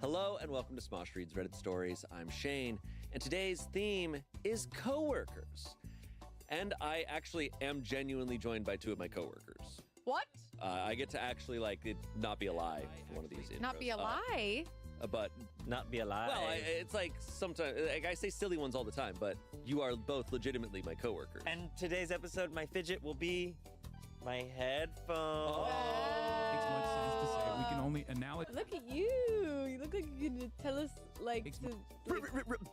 Hello and welcome to Smosh Reads Reddit Stories. I'm Shane, and today's theme is coworkers. And I actually am genuinely joined by two of my coworkers. What? I get to actually it not be a lie for one of these intros. Not be a lie? But not be a lie. well, it's like sometimes I say silly ones all the time, but you are both legitimately my coworkers. And today's episode, my fidget will be my headphones. Makes much sense to say. We can only analogize. Look at you. You look like you're going to tell us,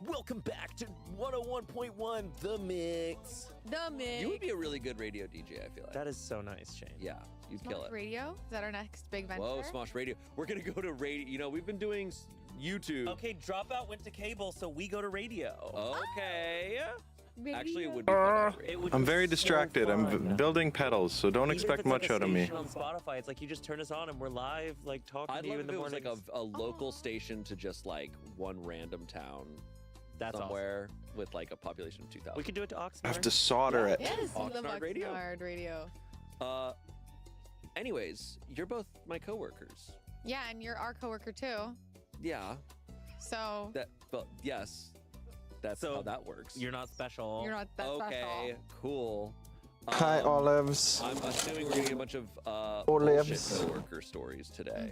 Welcome back to 101.1 The Mix. the mix. You would be a really good radio DJ, I feel like. That is so nice, Shane. Yeah, you'd kill Smosh it. Radio? Is that our next big venture? Whoa, Smosh Radio. We're going to go to radio. You know, we've been doing YouTube. Okay, Dropout went to cable, so we go to radio. Okay. Radio. Actually, it would be fun. It would I'm be very so distracted. fun. I'm building pedals, so don't Even if expect it's much like a out of me. station on Spotify, it's like you just turn us on and we're live, like talking I'd to you love in if the it was morning. like a local station to just like one random town That's somewhere with like a population of 2,000. awesome. We could do it to Oxnard. I have to solder it. Yes, we love Oxnard Radio. Oxnard Radio. Anyways, you're both my coworkers. Yeah, and you're our coworker too. Yeah. So Yes. That's So, how that works. You're not special. you're not that okay. special. Cool. Hi, Olives. I'm assuming we're gonna get a bunch of Olives. bullshit coworker stories today.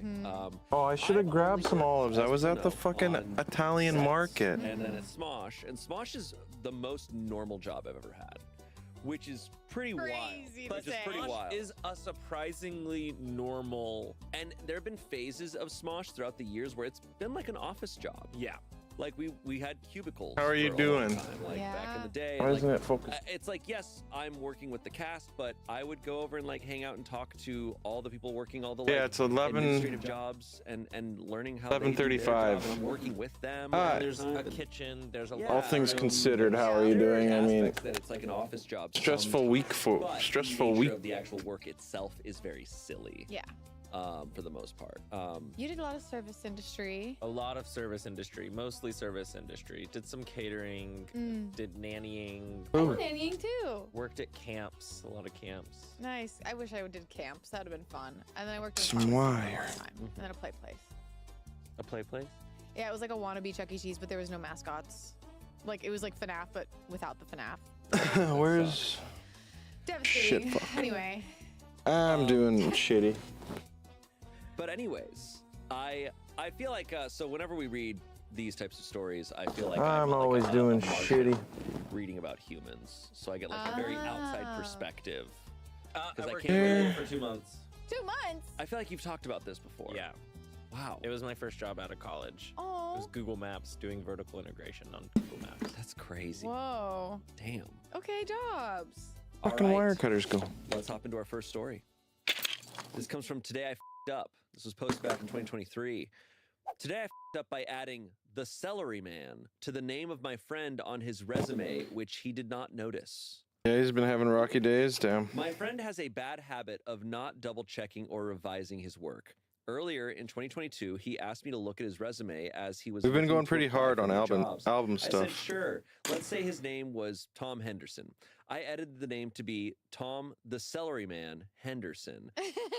Oh, I should have grabbed some olives. I was at the No, fucking on Italian sets, market. And then at Smosh. And Smosh is the most normal job I've ever had, which is pretty Crazy wild. to Which is say. pretty Smosh wild. is a surprisingly normal. And there have been phases of Smosh throughout the years where it's been like an office job. Yeah. Like we had cubicles. How are you for a long doing? time, like back in Yeah. the day. Why and, isn't like, it focused? It's like, yes, I'm working with the cast, but I would go over and like hang out and talk to all the people working all the Yeah, like, it's 11 administrative jobs and learning how they do their 11:35. job, and I'm working with them. Hi. There's a kitchen. There's a Yeah. All things Yeah. considered, how are you There doing? I mean, aspects that it's like an office job. stressful week for But stressful the nature week. of the actual work itself is very silly. Yeah. For the most part. You did a lot of service industry. A lot of service industry, mostly service industry. Did some catering, did nannying, I did nannying too. worked at camps, a lot of camps. Nice. I wish I did camps. That would have been fun. And then I worked in Some pharmacy for a wire. long time. And then a play place. A play place? Yeah, it was like a wannabe Chuck E. Cheese, but there was no mascots. Like it was like FNAF, but without the FNAF. Where's? Devastating. Shit, fuck. Anyway, I'm doing shitty. But anyways, I feel like so whenever we read these types of stories, I feel like I'm like always a doing martyr shitty. reading about humans, so I get like a very outside perspective. I I worked can't- for 2 months. 2 months. I feel like you've talked about this before. Yeah, Wow. it was my first job out of college. It was Oh. Google Maps, doing vertical integration on Google Maps. That's crazy. Whoa. Damn. Okay, jobs. Fucking All right. wire cutters go. Let's hop into our first story. This comes from Today I F***ed Up. This was posted back in 2023. Today I f***ed up by adding the Celery Man to the name of my friend on his resume, which he did not notice. Yeah, he's been having rocky days. Damn. My friend has a bad habit of not double checking or revising his work. Earlier in 2022, he asked me to look at his resume as he was. We've been looking going to pretty apply hard for on new album jobs. I said, stuff. sure. Let's say his name was Tom Henderson. I edited the name to be Tom the Celery Man Henderson.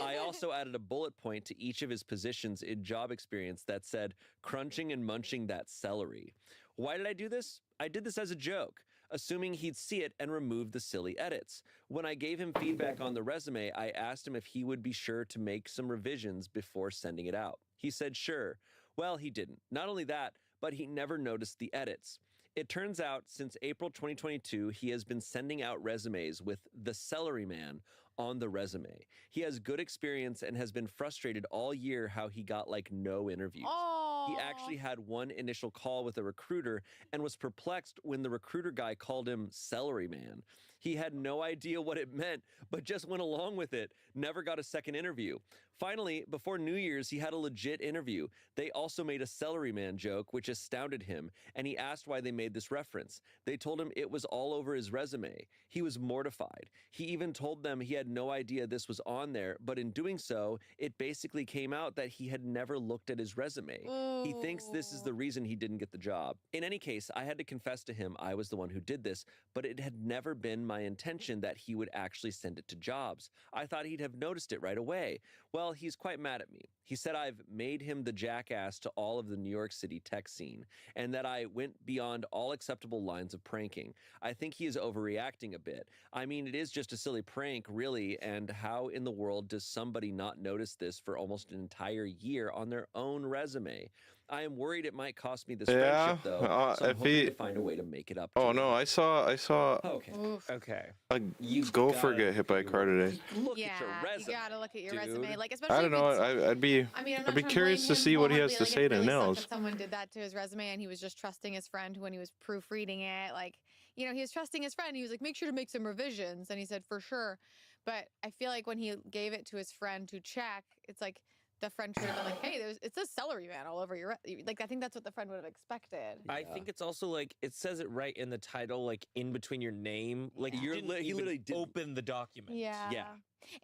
I also added a bullet point to each of his positions in job experience that said crunching and munching that celery. Why did I do this? I did this as a joke, assuming he'd see it and remove the silly edits. When I gave him feedback on the resume, I asked him if he would be sure to make some revisions before sending it out. He said sure. Well, he didn't. Not only that, but he never noticed the edits. It turns out since April 2022, he has been sending out resumes with the Celery Man on the resume. He has good experience and has been frustrated all year how he got like no interviews. Oh. He actually had one initial call with a recruiter and was perplexed when the recruiter guy called him Celery Man. He had no idea what it meant, but just went along with it, never got a second interview. Finally, before New Year's, he had a legit interview. They also made a Celery Man joke, which astounded him, and he asked why they made this reference. They told him it was all over his resume. He was mortified. He even told them he had no idea this was on there, but in doing so, it basically came out that he had never looked at his resume. He thinks this is the reason he didn't get the job. In any case, I had to confess to him I was the one who did this, but it had never been my intention that he would actually send it to Jobs. I thought he'd have noticed it right away. Well, he's quite mad at me. He said I've made him the jackass to all of the New York City tech scene, and that I went beyond all acceptable lines of pranking. I think he is overreacting a bit. I mean, it is just a silly prank, really, and how in the world does somebody not notice this for almost an entire year on their own resume? I am worried it might cost me this friendship, though, so I'm if hoping he- to find a way to make it up. Oh to no, him. I saw Okay. Oof. Okay. a You've gopher gotta get hit by a car today. Look Yeah, at your resume. you gotta look at your dude. resume. Like, especially I don't if know. it's- I'd be I mean, I'm I'd not be trying curious blame to him see what he has wholeheartedly. to Like, say it to really sucked Nels. that someone did that to his resume and he was just trusting his friend when he was proofreading it. Like, you know, he was trusting his friend. He was like, make sure to make some revisions. And he said, for sure. But I feel like when he gave it to his friend to check, it's like the friend should have been like, hey, it says celery man all over your, like, I think that's what the friend would have expected. I Yeah. think it's also like it says it right in the title, like in between your name. Like Yeah. you You're didn't li- he even literally didn't- open the document. Yeah. Yeah.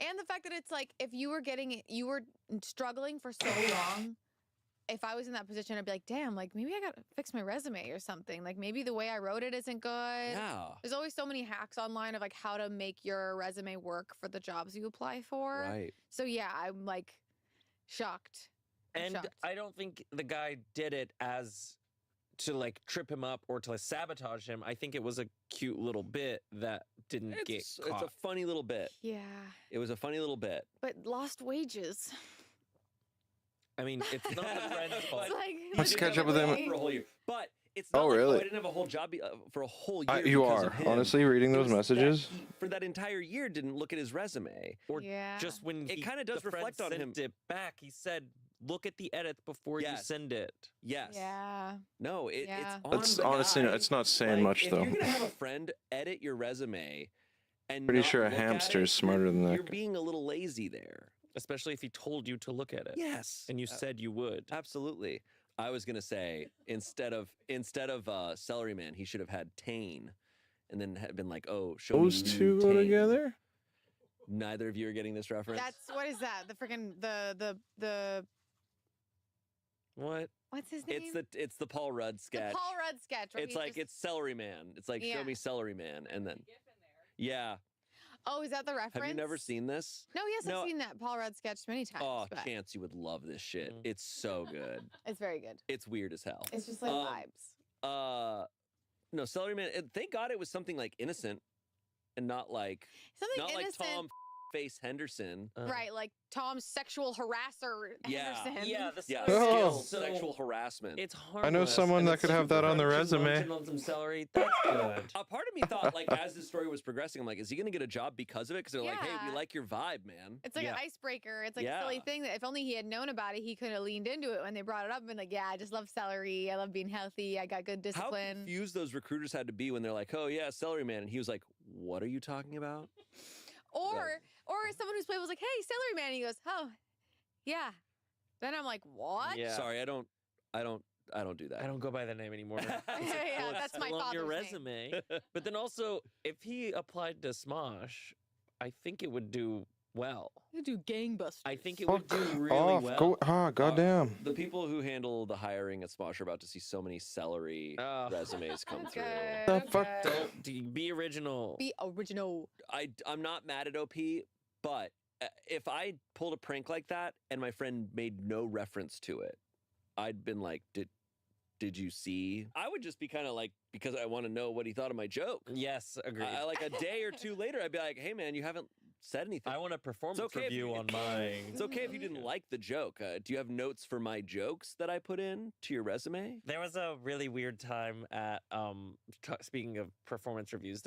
And the fact that it's like, if you were you were struggling for so long, if I was in that position, I'd be like, damn, like maybe I gotta fix my resume or something. Like maybe the way I wrote it isn't good. Yeah. There's always so many hacks online of like how to make your resume work for the jobs you apply for. Right. So yeah, I'm like shocked. I'm And shocked. I don't think the guy did it as to like trip him up or to sabotage him. I think it was a cute little bit that didn't get It's caught. a funny little bit. Yeah, It was a funny little bit. but lost wages. I mean, it's not the friend's fault. It's like Let's catch up with him. For a whole year. But it's Oh, not like, really? I didn't have a whole job for a whole year. you because are of him. honestly reading It those was that messages. he, for that entire year, didn't look at his resume. Or Yeah. just when It he- kinda does the friend reflect on him. sent it back, he said, "Look at the edits before you Yes. send it." Yes. Yeah. No, Yeah. it's on That's the honestly guy. it's not saying Like, much if though. you're gonna have a friend edit your resume, and Pretty not sure a look at hamster it, is smarter than that You're guy. being a little lazy there. Especially if he told you to look at it. Yes. And you said you would. Absolutely. I was gonna say instead of Celery Man, he should have had Tane, and then had been like, "Oh, show Those me two go Tane." together. Neither of you are getting this reference. That's what is that? The freaking the What? what's his name? it's the Paul Rudd The sketch. Paul Rudd sketch. where It's he like just- it's Celery Man. It's like Yeah. show me Celery Man, and then yeah. Oh, is that the reference? Have you never seen this? No, yes, No. I've seen that Paul Rudd sketch many times. Oh, but Chance, you would love this shit. Mm. It's so good. it's very good. It's weird as hell. It's just like vibes. No, Celery Man. Thank God it was something like innocent, and not like Something like innocent, Tom Face Henderson. right? Like Tom's sexual harasser Yeah. Henderson. Yeah, the Yeah, Oh. so sexual harassment. It's harmless. know someone and that it's could have that on their super resume. munching on some celery. That's good. A part of me thought, like, as the story was progressing, I'm like, is he going to get a job because of it? Because they're like, hey, we Yeah. like your vibe, man. It's like Yeah. an icebreaker. It's like a silly Yeah. thing that if only he had known about it, he could have leaned into it when they brought it up and been like, yeah, I just love celery. I love being healthy. I got good How discipline. confused those recruiters had to be when they're like, oh, yeah, Celery Man. And he was like, what are you talking about? Or someone whose play was like, hey, celery man. And he goes, oh, yeah. Then I'm like, what? Yeah. Sorry, I don't do that. I don't go by that name anymore. Yeah, that's my still on your father's name. resume. But then also, if he applied to Smosh, I think it would do well. You do gangbusters. I think it would Fuck do really off. well. Go goddamn. The people who handle the hiring at Smosh are about to see so many celery Ugh. resumes come through. Okay. The fuck? Be original. Be original. I'm not mad at OP, but if I pulled a prank like that and my friend made no reference to it, I'd been like, did you see? I would just be kind of like, because I want to know what he thought of my joke. Yes, agreed. I like a day or two later, I'd be like, hey man, you haven't said anything. I want a performance okay if review you- on mine. It's okay if you didn't like the joke. Do you have notes for my jokes that I put in to your resume? There was a really weird time at speaking of performance reviews.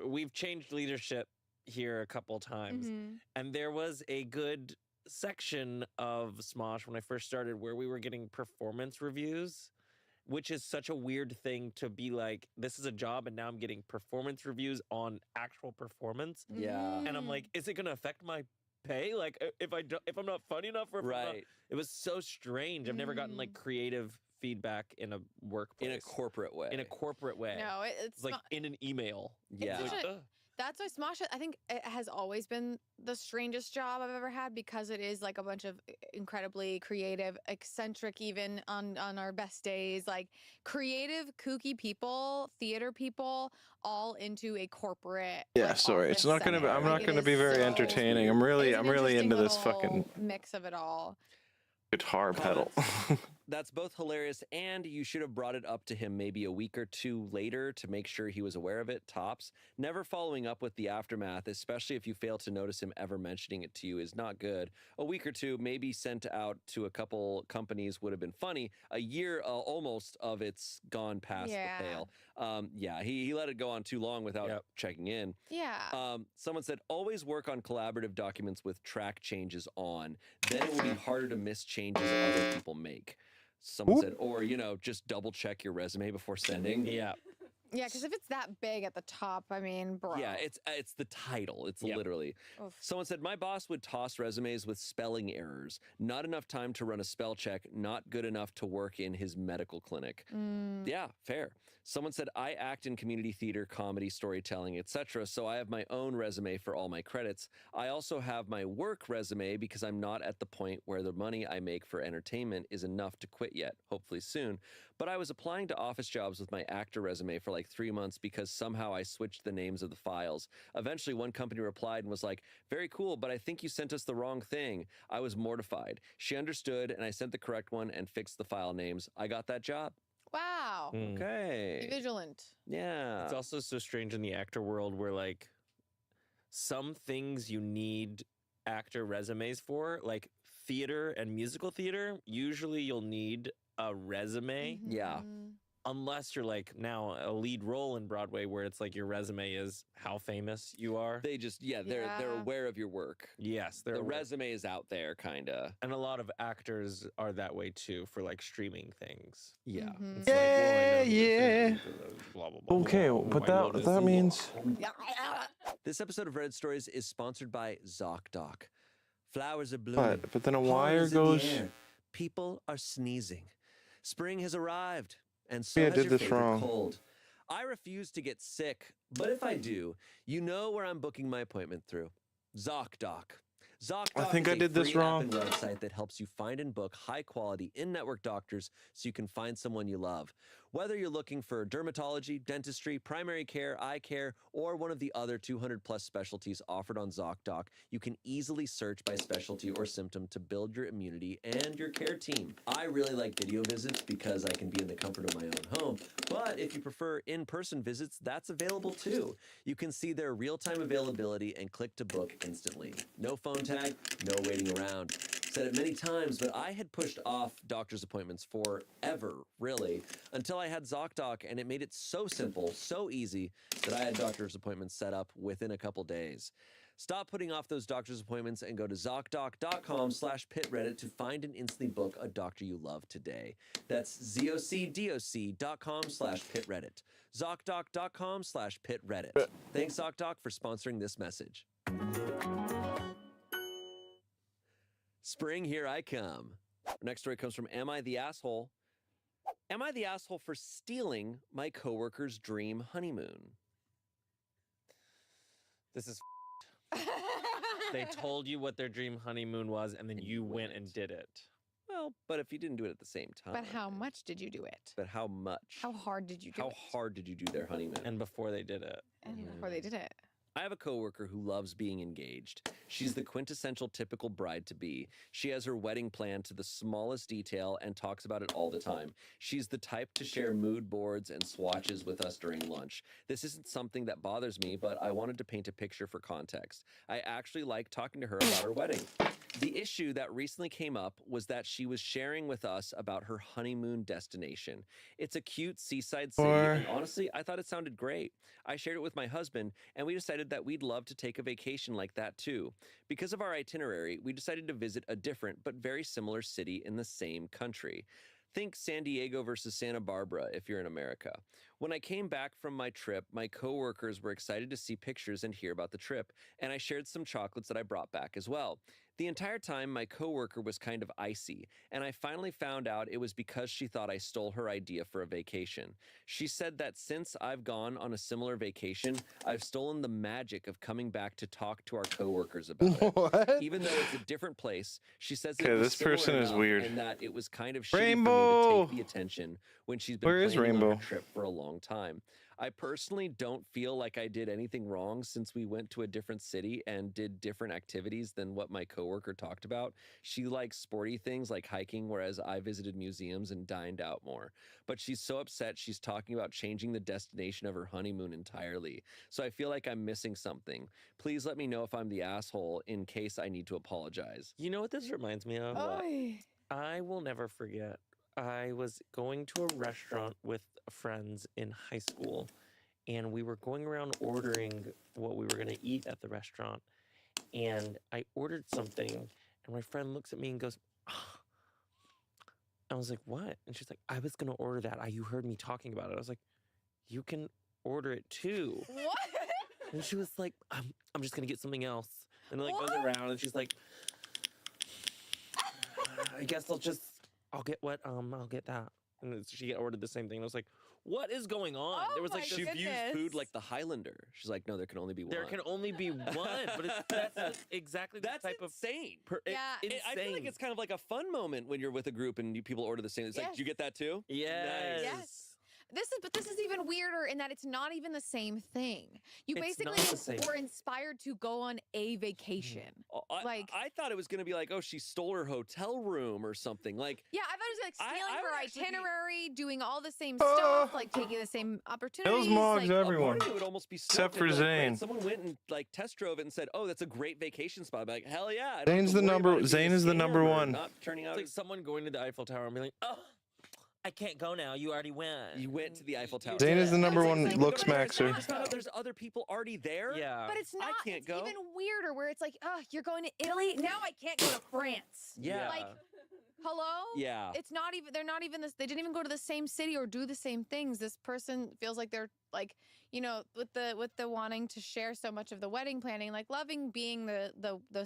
We've changed leadership here a couple times, Mhm. and there was a good section of Smosh when I first started where we were getting performance reviews, which is such a weird thing to be like, this is a job and now I'm getting performance reviews on actual performance. Yeah. And I'm like, is it going to affect my pay? Like if I'm not funny enough, or if I'm not- Right. it was so strange. I've never gotten like creative feedback in a workplace. In a corporate way. In a corporate way. No, it's It's like not. in an email. Yeah. such Like, a- ugh. That's why Smosh, I think it has always been the strangest job I've ever had because it is like a bunch of incredibly creative, eccentric, even on our best days, like creative, kooky people, theater people, all into a corporate. Yeah, like, sorry. It's office not gonna be. setting. I'm Like, not it gonna is be very so- entertaining. weird. I'm really, it's an I'm really into interesting this little fucking mix of it all. guitar pedal. That's both hilarious, and you should have brought it up to him maybe a week or two later to make sure he was aware of it. Tops. Never following up with the aftermath, especially if you fail to notice him ever mentioning it to you, is not good. A week or two, maybe sent out to a couple companies would have been funny. A year almost of it's gone past Yeah. the pale. Yeah, he let it go on too long without Yep. checking in. Yeah. Someone said, always work on collaborative documents with track changes on. Then it will be harder to miss changes other people make. Someone Oop. said, or, just double check your resume before sending. Yeah. Yeah, because if it's that big at the top, I mean, bro. Yeah, it's the title. It's Yep. literally. Oof. Someone said, my boss would toss resumes with spelling errors. Not enough time to run a spell check. Not good enough to work in his medical clinic. Mm. Yeah, fair. Someone said, I act in community theater, comedy, storytelling, etc. So I have my own resume for all my credits. I also have my work resume because I'm not at the point where the money I make for entertainment is enough to quit yet, hopefully soon. But I was applying to office jobs with my actor resume for like 3 months because somehow I switched the names of the files. Eventually, one company replied and was like, very cool, but I think you sent us the wrong thing. I was mortified. She understood, and I sent the correct one and fixed the file names. I got that job. Wow. Mm. Be Okay. vigilant. Yeah. It's also so strange in the actor world where like some things you need actor resumes for, like theater and musical theater, usually you'll need a resume Yeah. Mhm. unless you're like now a lead role in Broadway where it's like your resume is how famous you are. They just, they're Yeah. aware of your work. Yes, they're The aware. resume is out there, kind of. And a lot of actors are that way too for like streaming things. Yeah. Mhm. It's like, well, I know who this Yeah, is, blah, blah, blah, Okay, blah. but I that noticed that and means This episode of Reddit Stories is sponsored by ZocDoc. Flowers are blooming. but then a pollen wire is in the goes. air, people are sneezing. Spring has arrived, and so Maybe I has did your this favorite wrong. cold. I refuse to get sick, but if I do, you know where I'm booking my appointment through. ZocDoc. ZocDoc I think is I a did this free app wrong. and website that helps you find and book high-quality in-network doctors so you can find someone you love. Whether you're looking for dermatology, dentistry, primary care, eye care, or one of the other 200-plus specialties offered on ZocDoc, you can easily search by specialty or symptom to build your immunity and your care team. I really like video visits because I can be in the comfort of my own home, but if you prefer in-person visits, that's available too. You can see their real-time availability and click to book instantly. No phone tag, no waiting around. Said it many times, but I had pushed off doctor's appointments forever, really, until I had ZocDoc, and it made it so simple, so easy, that I had doctor's appointments set up within a couple days. Stop putting off those doctor's appointments and go to ZocDoc.com/pitreddit to find and instantly book a doctor you love today. That's ZocDoc.com/pitreddit. ZocDoc.com/pitreddit. Thanks, ZocDoc, for sponsoring this message. Spring, here I come. Our next story comes from Am I the Asshole? Am I the asshole for stealing my coworker's dream honeymoon? This is they told you what their dream honeymoon was and then And you you went went. and did it. Well, but if you didn't do it at the same time. But how much did you do it? But how much? How hard did you do How it? hard did you do their honeymoon? And before they did it. And before they did it. I have a coworker who loves being engaged. She's the quintessential typical bride to be. She has her wedding planned to the smallest detail and talks about it all the time. She's the type to share mood boards and swatches with us during lunch. This isn't something that bothers me, but I wanted to paint a picture for context. I actually like talking to her about her wedding. The issue that recently came up was that she was sharing with us about her honeymoon destination. It's a cute seaside city, and honestly, I thought it sounded great. I shared it with my husband, and we decided that we'd love to take a vacation like that too. Because of our itinerary, we decided to visit a different but very similar city in the same country. Think San Diego versus Santa Barbara if you're in America. When I came back from my trip, my coworkers were excited to see pictures and hear about the trip, and I shared some chocolates that I brought back as well. The entire time, my coworker was kind of icy, and I finally found out it was because she thought I stole her idea for a vacation. She said that since I've gone on a similar vacation, I've stolen the magic of coming back to talk to our coworkers about it. What? Even though it's a different place, she says it Okay, was this person similar is enough weird. and that it was kind of shitty for me Rainbow! to take the attention when she's been Where is planning on Rainbow? her trip for a long time. I personally don't feel like I did anything wrong since we went to a different city and did different activities than what my coworker talked about. She likes sporty things like hiking, whereas I visited museums and dined out more. But she's so upset she's talking about changing the destination of her honeymoon entirely. So I feel like I'm missing something. Please let me know if I'm the asshole in case I need to apologize. You know what this reminds me of? Oy. I will never forget. I was going to a restaurant with friends in high school, and we were going around ordering what we were going to eat at the restaurant. And I ordered something, and my friend looks at me and goes, "Ah." I was like, "What?" And she's like, "I was going to order that. You heard me talking about it." I was like, "You can order it too." What? And she was like, I'm just going to get something else. And like goes What? around, and she's like, I guess I'll get what I'll get that. And then she ordered the same thing. And I was like, what is going on? Oh There was like my this, She views food goodness. like the Highlander. She's like, no, there can only be one. there can only be one, but that's exactly the That's type of insane. Yeah. I feel like it's kind of like a fun moment when you're with a group and people order the same. It's like, Yes. do you get that too? yes. Yes. This is even weirder in that it's not even the same thing. You It's basically not the same. were inspired to go on a vacation. Oh, Like- I thought it was going to be like, oh, she stole her hotel room or something. Like, Yeah, I thought it was like I stealing would her actually be- itinerary, doing all the same stuff, like taking the same opportunities. Mogs like, everyone. part of me would almost be Except stoked for if, like, Zane. someone went and like test drove it and said, "Oh, that's a great vacation spot." I'd be like, "Hell yeah!" I don't have Zane's to the worry number- about it being Zane a is the scam number or one. Not turning It's out. like someone going to the Eiffel Tower and being like, oh, I can't go now. You already went. You went to the Eiffel Tower. Zane is the Yeah. number It's one like looks going to maxer. Just found out there's other people already there. Yeah. But it's I not. can't It's go. even weirder where it's like, oh, you're going to Italy now. I can't go to France. Yeah. Like, hello. Yeah. It's not even. They're not even this. They didn't even go to the same city or do the same things. This person feels like they're like, you know, with the wanting to share so much of the wedding planning, like loving being the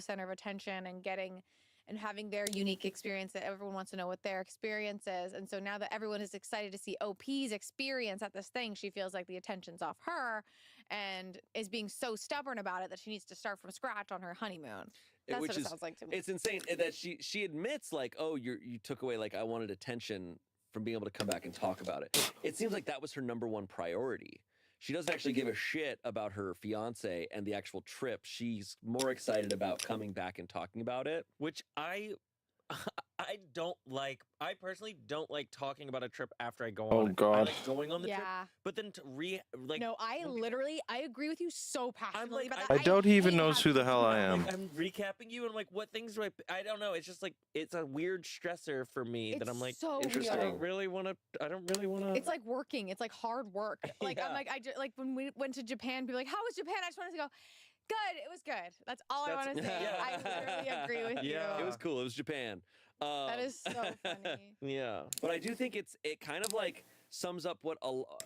center of attention and getting and having their unique experience that everyone wants to know what their experience is. And so now that everyone is excited to see OP's experience at this thing, she feels like the attention's off her and is being so stubborn about it that she needs to start from scratch on her honeymoon. That's Which what it is sounds like to me. it's insane that she admits like, oh, you took away, like, I wanted attention from being able to come back and talk about it. It seems like that was her number one priority. She doesn't actually give a shit about her fiance and the actual trip. She's more excited about coming back and talking about it. Which I don't like. I personally don't like talking about a trip after I go Oh, on it. I God. like going on the trip, yeah. but then to like No, I when literally, I agree with you so passionately like, about I that. doubt he even hate knows who the having hell to I do am. that. I'm recapping you and I'm like, what things do I don't know. It's just like it's a weird stressor for me that I'm It's like, so interesting. I weird. don't really want to. I don't really want to. It's like working. It's like hard work. Like I'm Yeah. like like when we went to Japan, people were like, "How was Japan?" I just wanted to go, "Good. It was good." That's all I That's- want to say. Yeah. I literally agree with Yeah. you. It was cool. It was Japan. That is so funny. yeah. But I do think it kind of like sums up what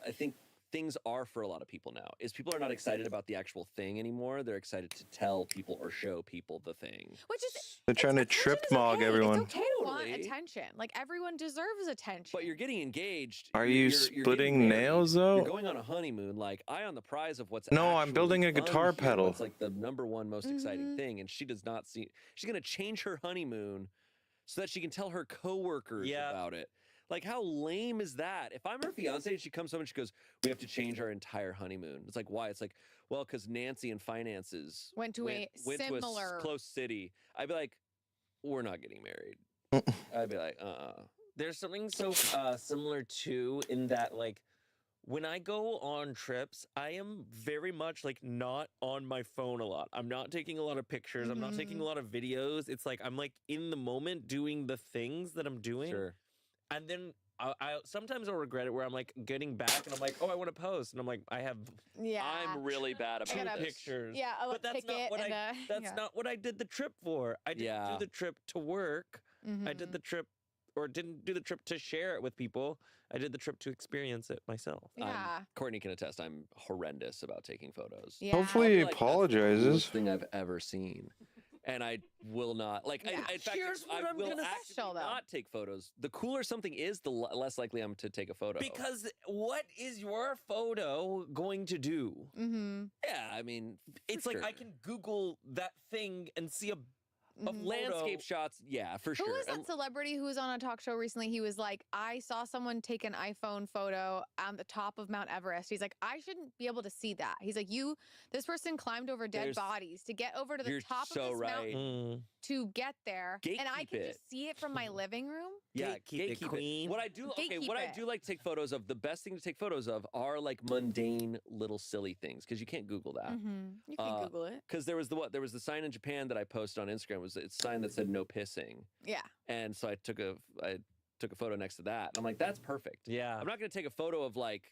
I think things are for a lot of people now. Is people are not excited about the actual thing anymore. They're excited to tell people or show people the thing. Which is They're trying to attention trip is mog okay. everyone. It's okay to want Totally. attention. Like everyone deserves attention. But you're getting engaged. Are you're- you you're getting splitting married, nails You're though? going on a honeymoon. Like, eye on the prize of what's. No, I'm actually building a fun guitar here, pedal. What's like the number one most exciting Mhm. thing, and she does not see. She's gonna change her honeymoon so that she can tell her coworkers Yeah. about it. Like, how lame is that? If I'm her fiance and she comes home and she goes, "We have to change our entire honeymoon." It's like, why? It's like, well, because Nancy and finances Went to a went to a similar- close city. I'd be like, we're not getting married. I'd be like, There's something so similar too in that like when I go on trips, I am very much like not on my phone a lot. I'm not taking a lot of pictures. I'm not taking a lot of videos. It's like I'm like in the moment doing the things that I'm doing. sure. And then I sometimes I'll regret it where I'm like getting back and I'm like, oh, I want to post. And I'm like, I have yeah. I'm really bad I about gotta- this. pictures. Yeah, But that's not ticket what and, that's yeah. not what I did the trip for. I didn't Yeah. do the trip to work. I Mhm. did the trip or didn't do the trip to share it with people. I did the trip to experience it myself. Yeah. Courtney can attest. I'm horrendous about taking photos. Yeah. Hopefully I'll he be like, "That's the coolest apologizes. thing I've ever seen. and I will not like. Yeah. In fact, Here's what I I'm will gonna actively special, though. not take photos. The cooler something is, the less likely I'm to take a photo. Because what is your photo going to do? Mm-hmm. yeah, I mean, It's for like I sure. can Google that thing and see a Mhm. landscape shots. Yeah, for Who sure. was that And- celebrity who was on a talk show recently? He was like, I saw someone take an iPhone photo on the top of Mount Everest. He's like, I shouldn't be able to see that. He's like, this person climbed over dead There's- bodies to get over to the You're top so of this right. mountain to get there. And I Gatekeep can it. just see it from my living room. Yeah, Gatekeep it, queen. What I do, okay, Gatekeep what I it. do like to take photos of. The best thing to take photos of are like mundane little silly things because you can't Google that. Mm-hmm. You can Uh, Google it. Because there was the sign in Japan that I posted on Instagram. It was a sign that said no pissing, Yeah. and so I took a photo next to that. I'm like, that's perfect. Yeah. I'm not going to take a photo of like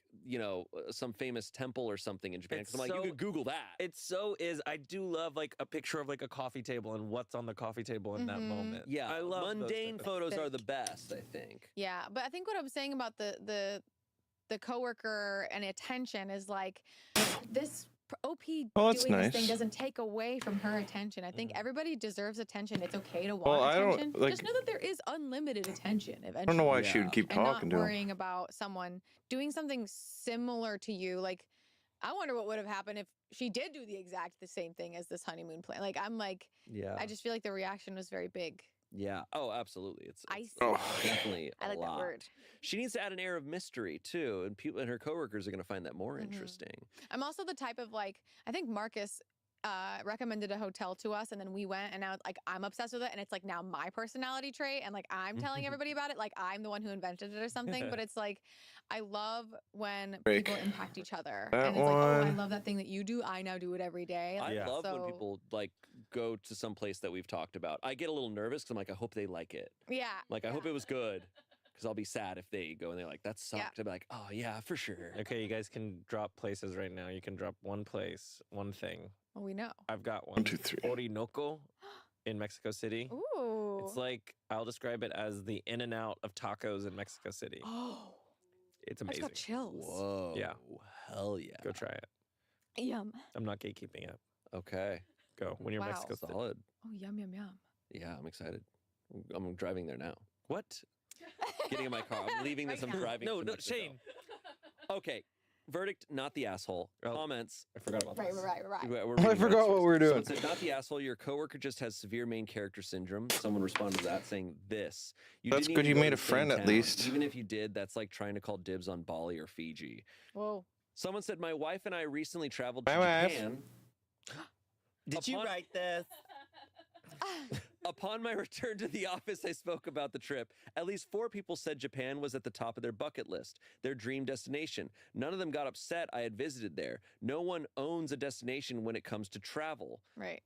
some famous temple or something in Japan because I'm like, you so- could Google that. It so is. I do love like a picture of like a coffee table and what's on the coffee table in that Mhm. moment. Yeah, I love those mundane type of- photos are the best. I think. Yeah, but I think what I'm saying about the coworker and attention is like this OP Well, that's doing this thing nice. doesn't take away from her attention. I think Mhm. everybody deserves attention. It's okay to want Well, I don't, attention. like- Just know that there is unlimited attention eventually. I don't know why she Yeah. would keep and talking not to him. worrying about someone doing something similar to you. Like, I wonder what would have happened if she did do the same thing as this honeymoon plan. Like, I'm like, Yeah. I just feel like the reaction was very big. Yeah. Oh, absolutely. It's Icy. Oh. definitely I a like lot. that word. She needs to add an air of mystery too, and people and her coworkers are going to find that more Mhm. interesting. I'm also the type of like, I think Marcus recommended a hotel to us and then we went and now like I'm obsessed with it and it's like now my personality trait and like I'm telling everybody about it like I'm the one who invented it or something, but it's like I love when Break. people impact each other That and it's like, oh, I one. love that thing that you do, I now do it every day. I Yeah. love when So- people like go to some place that we've talked about. I get a little nervous because I'm like, I hope they like it. Yeah. Like, I hope yeah. it was good. Because I'll be sad if they go and they're like, that sucked. I'll be like, oh, yeah, for sure. Okay, you guys can drop places right now. You can drop one place, one thing. Well, we know. I've got one. 1, 2, 3. Orinoco in Mexico City. Ooh. It's like I'll describe it as the in and out of tacos in Mexico City. Oh, It's I just amazing. got chills. Whoa. Yeah. Hell yeah. Go try it. Yum. I'm not gatekeeping it. Okay. Go when you're Wow. Mexico City. Solid. Oh, yum, yum, yum. Yeah, I'm excited. I'm driving there now. What? Getting in my car. I'm leaving this. Right I'm now. driving. No, to no, Mexico. Shane. Okay. Verdict, not the asshole. Oh. Comments. I forgot about Right, this. right, right. We're I reading forgot notes what first. we were doing. Someone said, not the asshole. Your coworker just has severe main character syndrome. Someone responded to that saying this. You That's didn't good even you go made to a the same friend at town. least. Even if you did, that's like trying to call dibs on Bali or Fiji. Whoa. Someone said, my wife and I recently traveled to My wife. Japan. Did you Upon- write this? Upon my return to the office, I spoke about the trip. At least 4 people said Japan was at the top of their bucket list, their dream destination. None of them got upset I had visited there. No one owns a destination when it comes to travel. Right.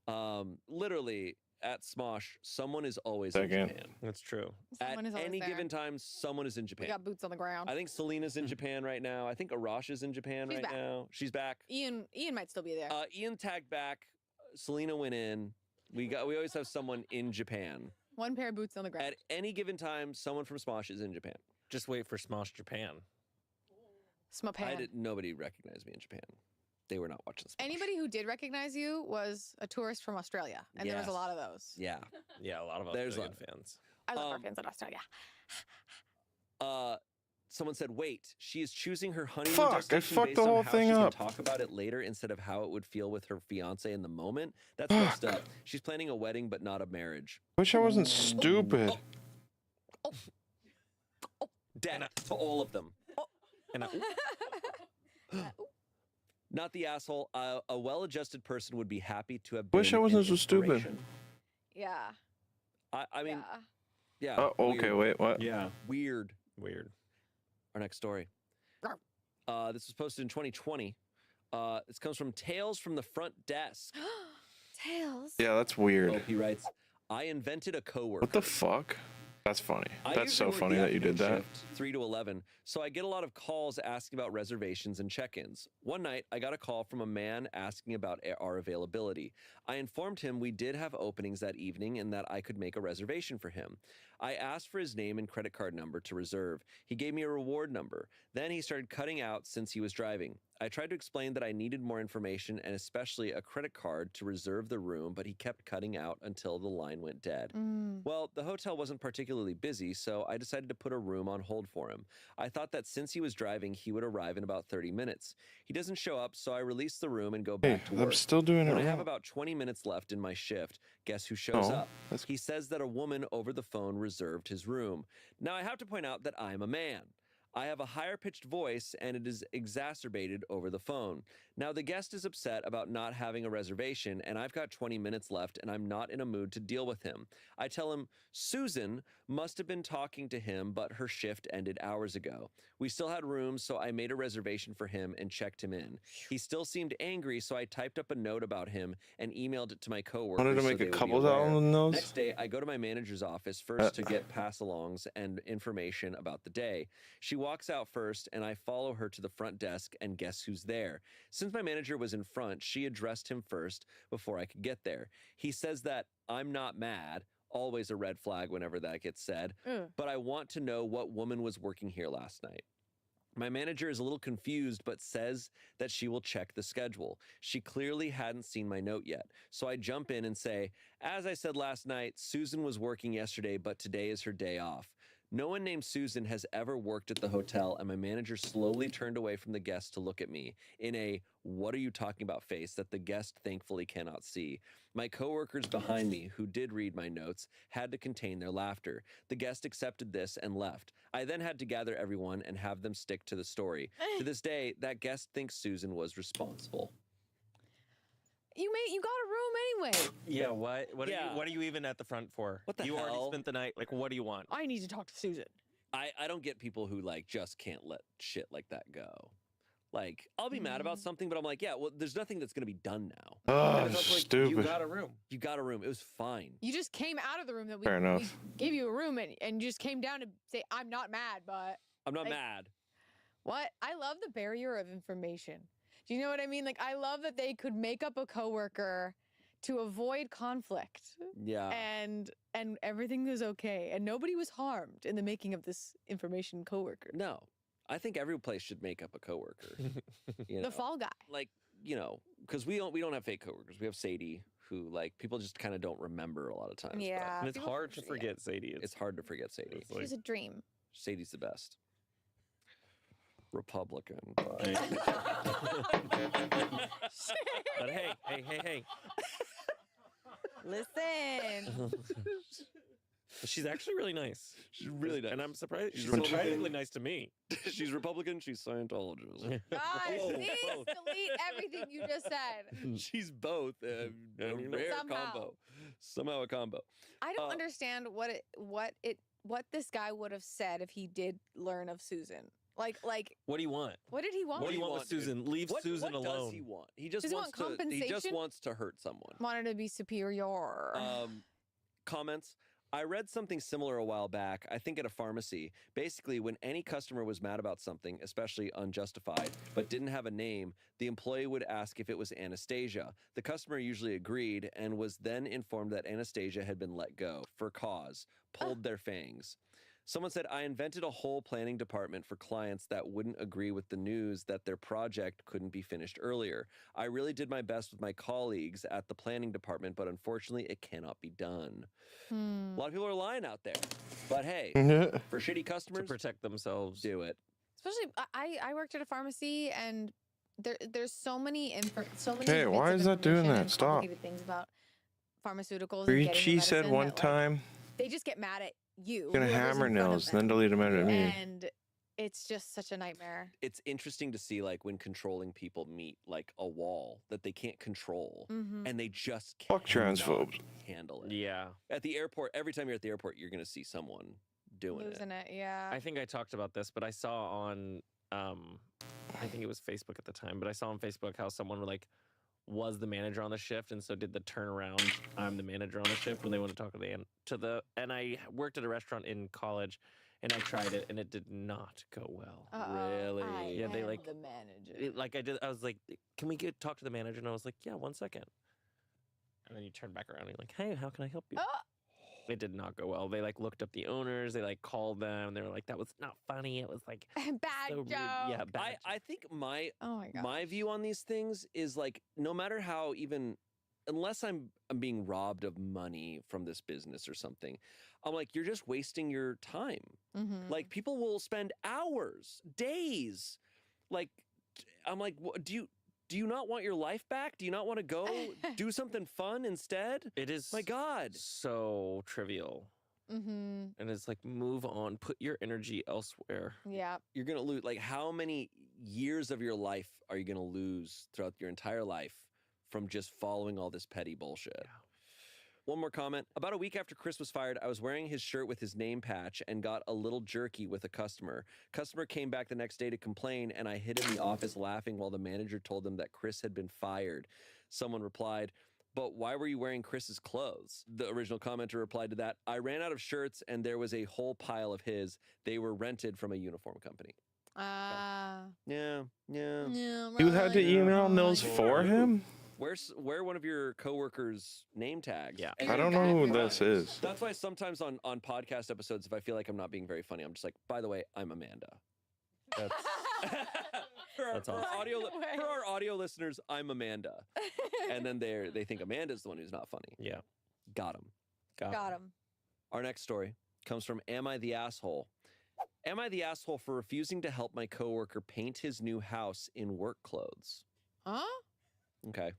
Literally, at Smosh, someone is always Second. in Japan. That's true. Someone At is always any there. given time, someone is in We Japan. got boots on the ground. I think Selena's in Japan right now. I think Arash is in Japan She's right back. now. She's back. Ian might still be there. Ian tagged back. Selena went in. We always have someone in Japan. One pair of boots on the ground. At any given time, someone from Smosh is in Japan. Just wait for Smosh Japan. Smapan. Nobody recognized me in Japan. They were not watching Smosh. Anybody who did recognize you was a tourist from Australia, and there was a Yes. lot of those. Yeah. Yeah, a lot of There's Australian a- fans. I love our Um, fans in Australia. Someone said, "Wait, she is choosing her honeymoon Fuck, I destination fucked based the on whole how thing she's gonna up. talk about it later instead of how it would feel with her fiance in the moment. That's messed up. She's planning a wedding, but not a marriage. Wish I wasn't stupid. Dead to all of them. And Not the asshole. A well-adjusted person would be happy to have been. Wish I wasn't an so stupid. inspiration. Yeah. I mean, yeah. yeah. Oh, okay, wait, what? yeah, Weird. weird. Our next story. This was posted in 2020. This comes from Tales from the Front Desk. Tails. Yeah, that's weird. He writes, I invented a coworker. What the fuck? That's funny. I That's so usually work funny the that you did that. afternoon shift, 3 to 11, so I get a lot of calls asking about reservations and check-ins. One night, I got a call from a man asking about our availability. I informed him we did have openings that evening and that I could make a reservation for him. I asked for his name and credit card number to reserve. He gave me a reward number. Then he started cutting out since he was driving. I tried to explain that I needed more information and especially a credit card to reserve the room, but he kept cutting out until the line went dead. Well, the hotel wasn't particularly busy, so I decided to put a room on hold for him. I thought that since he was driving, he would arrive in about 30 minutes. He doesn't show up, so I release the room and go Hey, back to I'm work. still doing it When I have wrong. about 20 minutes left in my shift, guess who shows Oh, up? that's- He says that a woman over the phone reserved his room. Now, I have to point out that I'm a man. I have a higher pitched voice and it is exacerbated over the phone. Now, the guest is upset about not having a reservation, and I've got 20 minutes left and I'm not in a mood to deal with him. I tell him Susan must have been talking to him, but her shift ended hours ago. We still had rooms, so I made a reservation for him and checked him in. He still seemed angry, so I typed up a note about him and emailed it to my coworkers. Wanted to so make they a would be couple aware. thousand those. Next day, I go to my manager's office first to get pass-alongs and information about the day. She walks out first, and I follow her to the front desk, and guess who's there? Since my manager was in front, she addressed him first before I could get there. He says that I'm not mad, always a red flag whenever that gets said, but I want to know what woman was working here last night. My manager is a little confused, but says that she will check the schedule. She clearly hadn't seen my note yet. So I jump in and say, as I said last night, Susan was working yesterday, but today is her day off. No one named Susan has ever worked at the hotel, and my manager slowly turned away from the guest to look at me in a "what are you talking about" face that the guest thankfully cannot see. My coworkers behind me, who did read my notes, had to contain their laughter. The guest accepted this and left. I then had to gather everyone and have them stick to the story. To this day, that guest thinks Susan was responsible. You got a room anyway. Yeah, what Yeah. What are you even at the front for? What the you already hell? spent the night. Like, what do you want? I need to talk to Susan. I don't get people who like just can't let shit like that go. Like, I'll be mad about something, but I'm like, yeah, well, there's nothing that's going to be done now. Oh, And it's also like, stupid. You got a room. You got a room. It was fine. You just came out of the room that we, Fair enough. we gave you a room and you just came down to say, I'm not mad, but I'm not Like- mad. what? I love the barrier of information. Do you know what I mean? Like, I love that they could make up a coworker to avoid conflict Yeah. and everything was okay. And nobody was harmed in the making of this information coworker. No. I think every place should make up a coworker. You know? The fall guy. Like, you know, because we don't have fake coworkers. We have Sadie, who like people just kind of don't remember a lot of times. but Yeah. And it's people hard to forget. forget Sadie. It's hard to forget Sadie. It's like- She's a dream. Sadie's the best. Republican. But But hey. Listen. She's actually really nice. she's really nice. And I'm surprised. She's She's Republican. surprisingly nice to me. She's Republican. She's Scientologist. Guys, Whoa, please whoa. delete everything you just said. She's both. A you know- rare Somehow. combo. Somehow a combo. I don't Uh, understand what this guy would have said if he did learn of Susan. Like, What do you want? what did he want? What do you want want, with dude? Susan? Leave Susan what alone. does he want? He just Does he wants want to. He just compensation? wants to hurt someone. Wanted to be superior. Comments. I read something similar a while back, I think at a pharmacy. Basically, when any customer was mad about something, especially unjustified, but didn't have a name, the employee would ask if it was Anastasia. The customer usually agreed and was then informed that Anastasia had been let go for cause, pulled their fangs. Someone said, I invented a whole planning department for clients that wouldn't agree with the news that their project couldn't be finished earlier. I really did my best with my colleagues at the planning department, but unfortunately, it cannot be done. A lot of people are lying out there. But hey, for shitty To customers, protect themselves. do it. Especially, I worked at a pharmacy and there's so many so many. Hey, bits why of is that doing information that? and Stop. complicated things about pharmaceuticals. and getting the She said medicine one that, like, time, they just get mad at you. gonna whoever's in hammer front of nails, them. then delete them out at me. And it's just such a nightmare. It's interesting to see like when controlling people meet like a wall that they can't control Mhm. and they just Fuck cannot transphobes. handle it. Yeah. At the airport, every time you're at the airport, you're going to see someone doing Losing it. it, yeah. I think I talked about this, but I saw on I think it was Facebook at the time, but I saw on Facebook how someone like was the manager on the shift and so did the turnaround I'm the manager on the shift when they want to talk to the and I worked at a restaurant in college and I tried it and it did not go well. Really? I Yeah, they, am like, the manager. Like I was like, can we talk to the manager? And I was like, yeah, 1 second. And then you turn back around and you're like, hey, how can I help you? Oh, It did not go well. They like looked up the owners. They like called them. And they were like, "That was not funny. It was like Bad so joke. rude." Yeah, bad. I think Oh my god. my view on these things is like no matter how even unless I'm being robbed of money from this business or something, I'm like you're just wasting your time. Mm-hmm. Like people will spend hours, days. Like I'm like, do you not want your life back? Do you not want to go do something fun instead? It is My God. so trivial. Mm-hmm. And it's like, move on, put your energy elsewhere. Yeah. You're gonna lose. Like, how many years of your life are you gonna lose throughout your entire life from just following all this petty bullshit? Yeah. One more comment. About a week after Chris was fired, I was wearing his shirt with his name patch and got a little jerky with a customer. Customer came back the next day to complain, and I hid in the office laughing while the manager told them that Chris had been fired. Someone replied, "But why were you wearing Chris's clothes?" The original commenter replied to that, "I ran out of shirts and there was a whole pile of his. They were rented from a uniform company." Yeah. Yeah, You had to right, email those right. for him? Wear one of your coworkers' name tags. Yeah. And I you're don't know who good. this is. That's why sometimes on podcast episodes, if I feel like I'm not being very funny, I'm just like, by the way, I'm Amanda. That's That's for, our awesome. audio, Right away. for our audio listeners, I'm Amanda. And then they think Amanda's the one who's not funny. Yeah. Got him. Got him. Our next story comes from Am I the Asshole? Am I the asshole for refusing to help my coworker paint his new house in work clothes? Huh? Okay.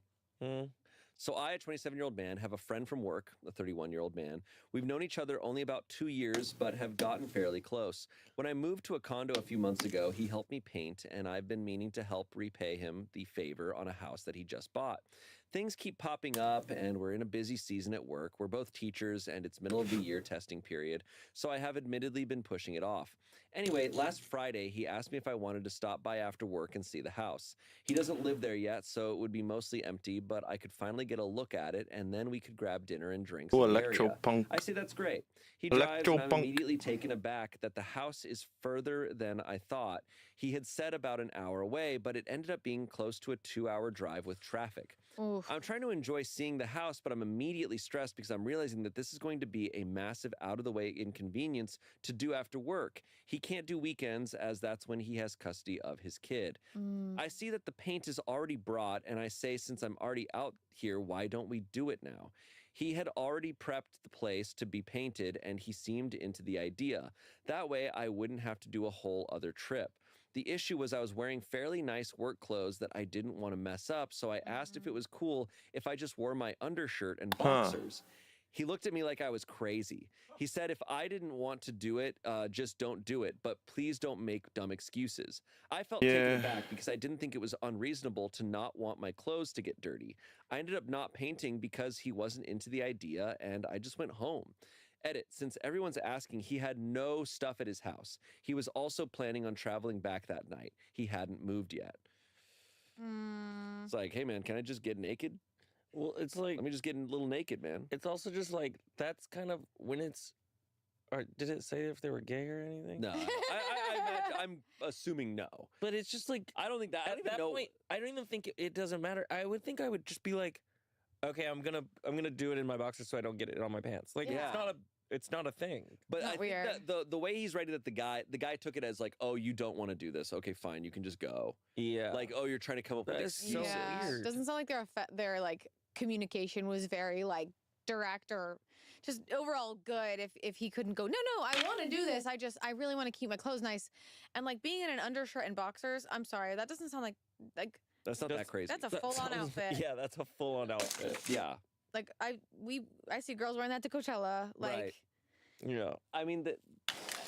Mm. So I, a 27-year-old man, have a friend from work, a 31-year-old man. We've known each other only about 2 years, but have gotten fairly close. When I moved to a condo a few months ago, he helped me paint, and I've been meaning to help repay him the favor on a house that he just bought. Things keep popping up, and we're in a busy season at work. We're both teachers, and it's middle of the year testing period, so I have admittedly been pushing it off. Anyway, last Friday, he asked me if I wanted to stop by after work and see the house. He doesn't live there yet, so it would be mostly empty, but I could finally get a look at it, and then we could grab dinner and drinks Oh, in the area. electropunk. I say that's great. He drives, and I'm Electropunk. immediately taken aback that the house is further than I thought. He had said about an hour away, but it ended up being close to a 2-hour drive with traffic. Oof. I'm trying to enjoy seeing the house, but I'm immediately stressed because I'm realizing that this is going to be a massive out-of-the-way inconvenience to do after work. He can't do weekends as that's when he has custody of his kid. Mm. I see that the paint is already brought, and I say, since I'm already out here, why don't we do it now? He had already prepped the place to be painted, and he seemed into the idea. That way, I wouldn't have to do a whole other trip. The issue was I was wearing fairly nice work clothes that I didn't want to mess up, so I asked if it was cool if I just wore my undershirt and boxers. He looked at me like I was crazy. He said if I didn't want to do it, just don't do it, but please don't make dumb excuses. I felt taken Yeah. aback because I didn't think it was unreasonable to not want my clothes to get dirty. I ended up not painting because he wasn't into the idea, and I just went home. Edit, since everyone's asking, he had no stuff at his house. He was also planning on traveling back that night. He hadn't moved yet. Mm. It's like, hey man, can I just get naked? Well, it's like, Let me just get a little naked, man. it's also just like, that's kind of when it's, or did it say if they were gay or anything? No, I imagine, I'm assuming no. But it's just like, I don't think that. I at don't even that know. point, I don't even think it doesn't matter. I would think I would just be like, okay, I'm gonna do it in my boxers so I don't get it on my pants. Like Yeah. it's not a thing. But Not I think weird. that the way he's writing that the guy took it as like, oh, you don't want to do this. Okay, fine, you can just go. Yeah. Like, oh, you're trying to come up with That is so excuses. Yeah. weird. Doesn't sound like their like communication was very like direct or just overall good. If he couldn't go, no, I want to do this. I really want to keep my clothes nice, and like being in an undershirt and boxers. I'm sorry, that doesn't sound like That's not that crazy. that's a That full on sounds- outfit. Yeah, that's a full on outfit. Yeah. Like I see girls wearing that to Coachella. Like Right. Yeah. I mean,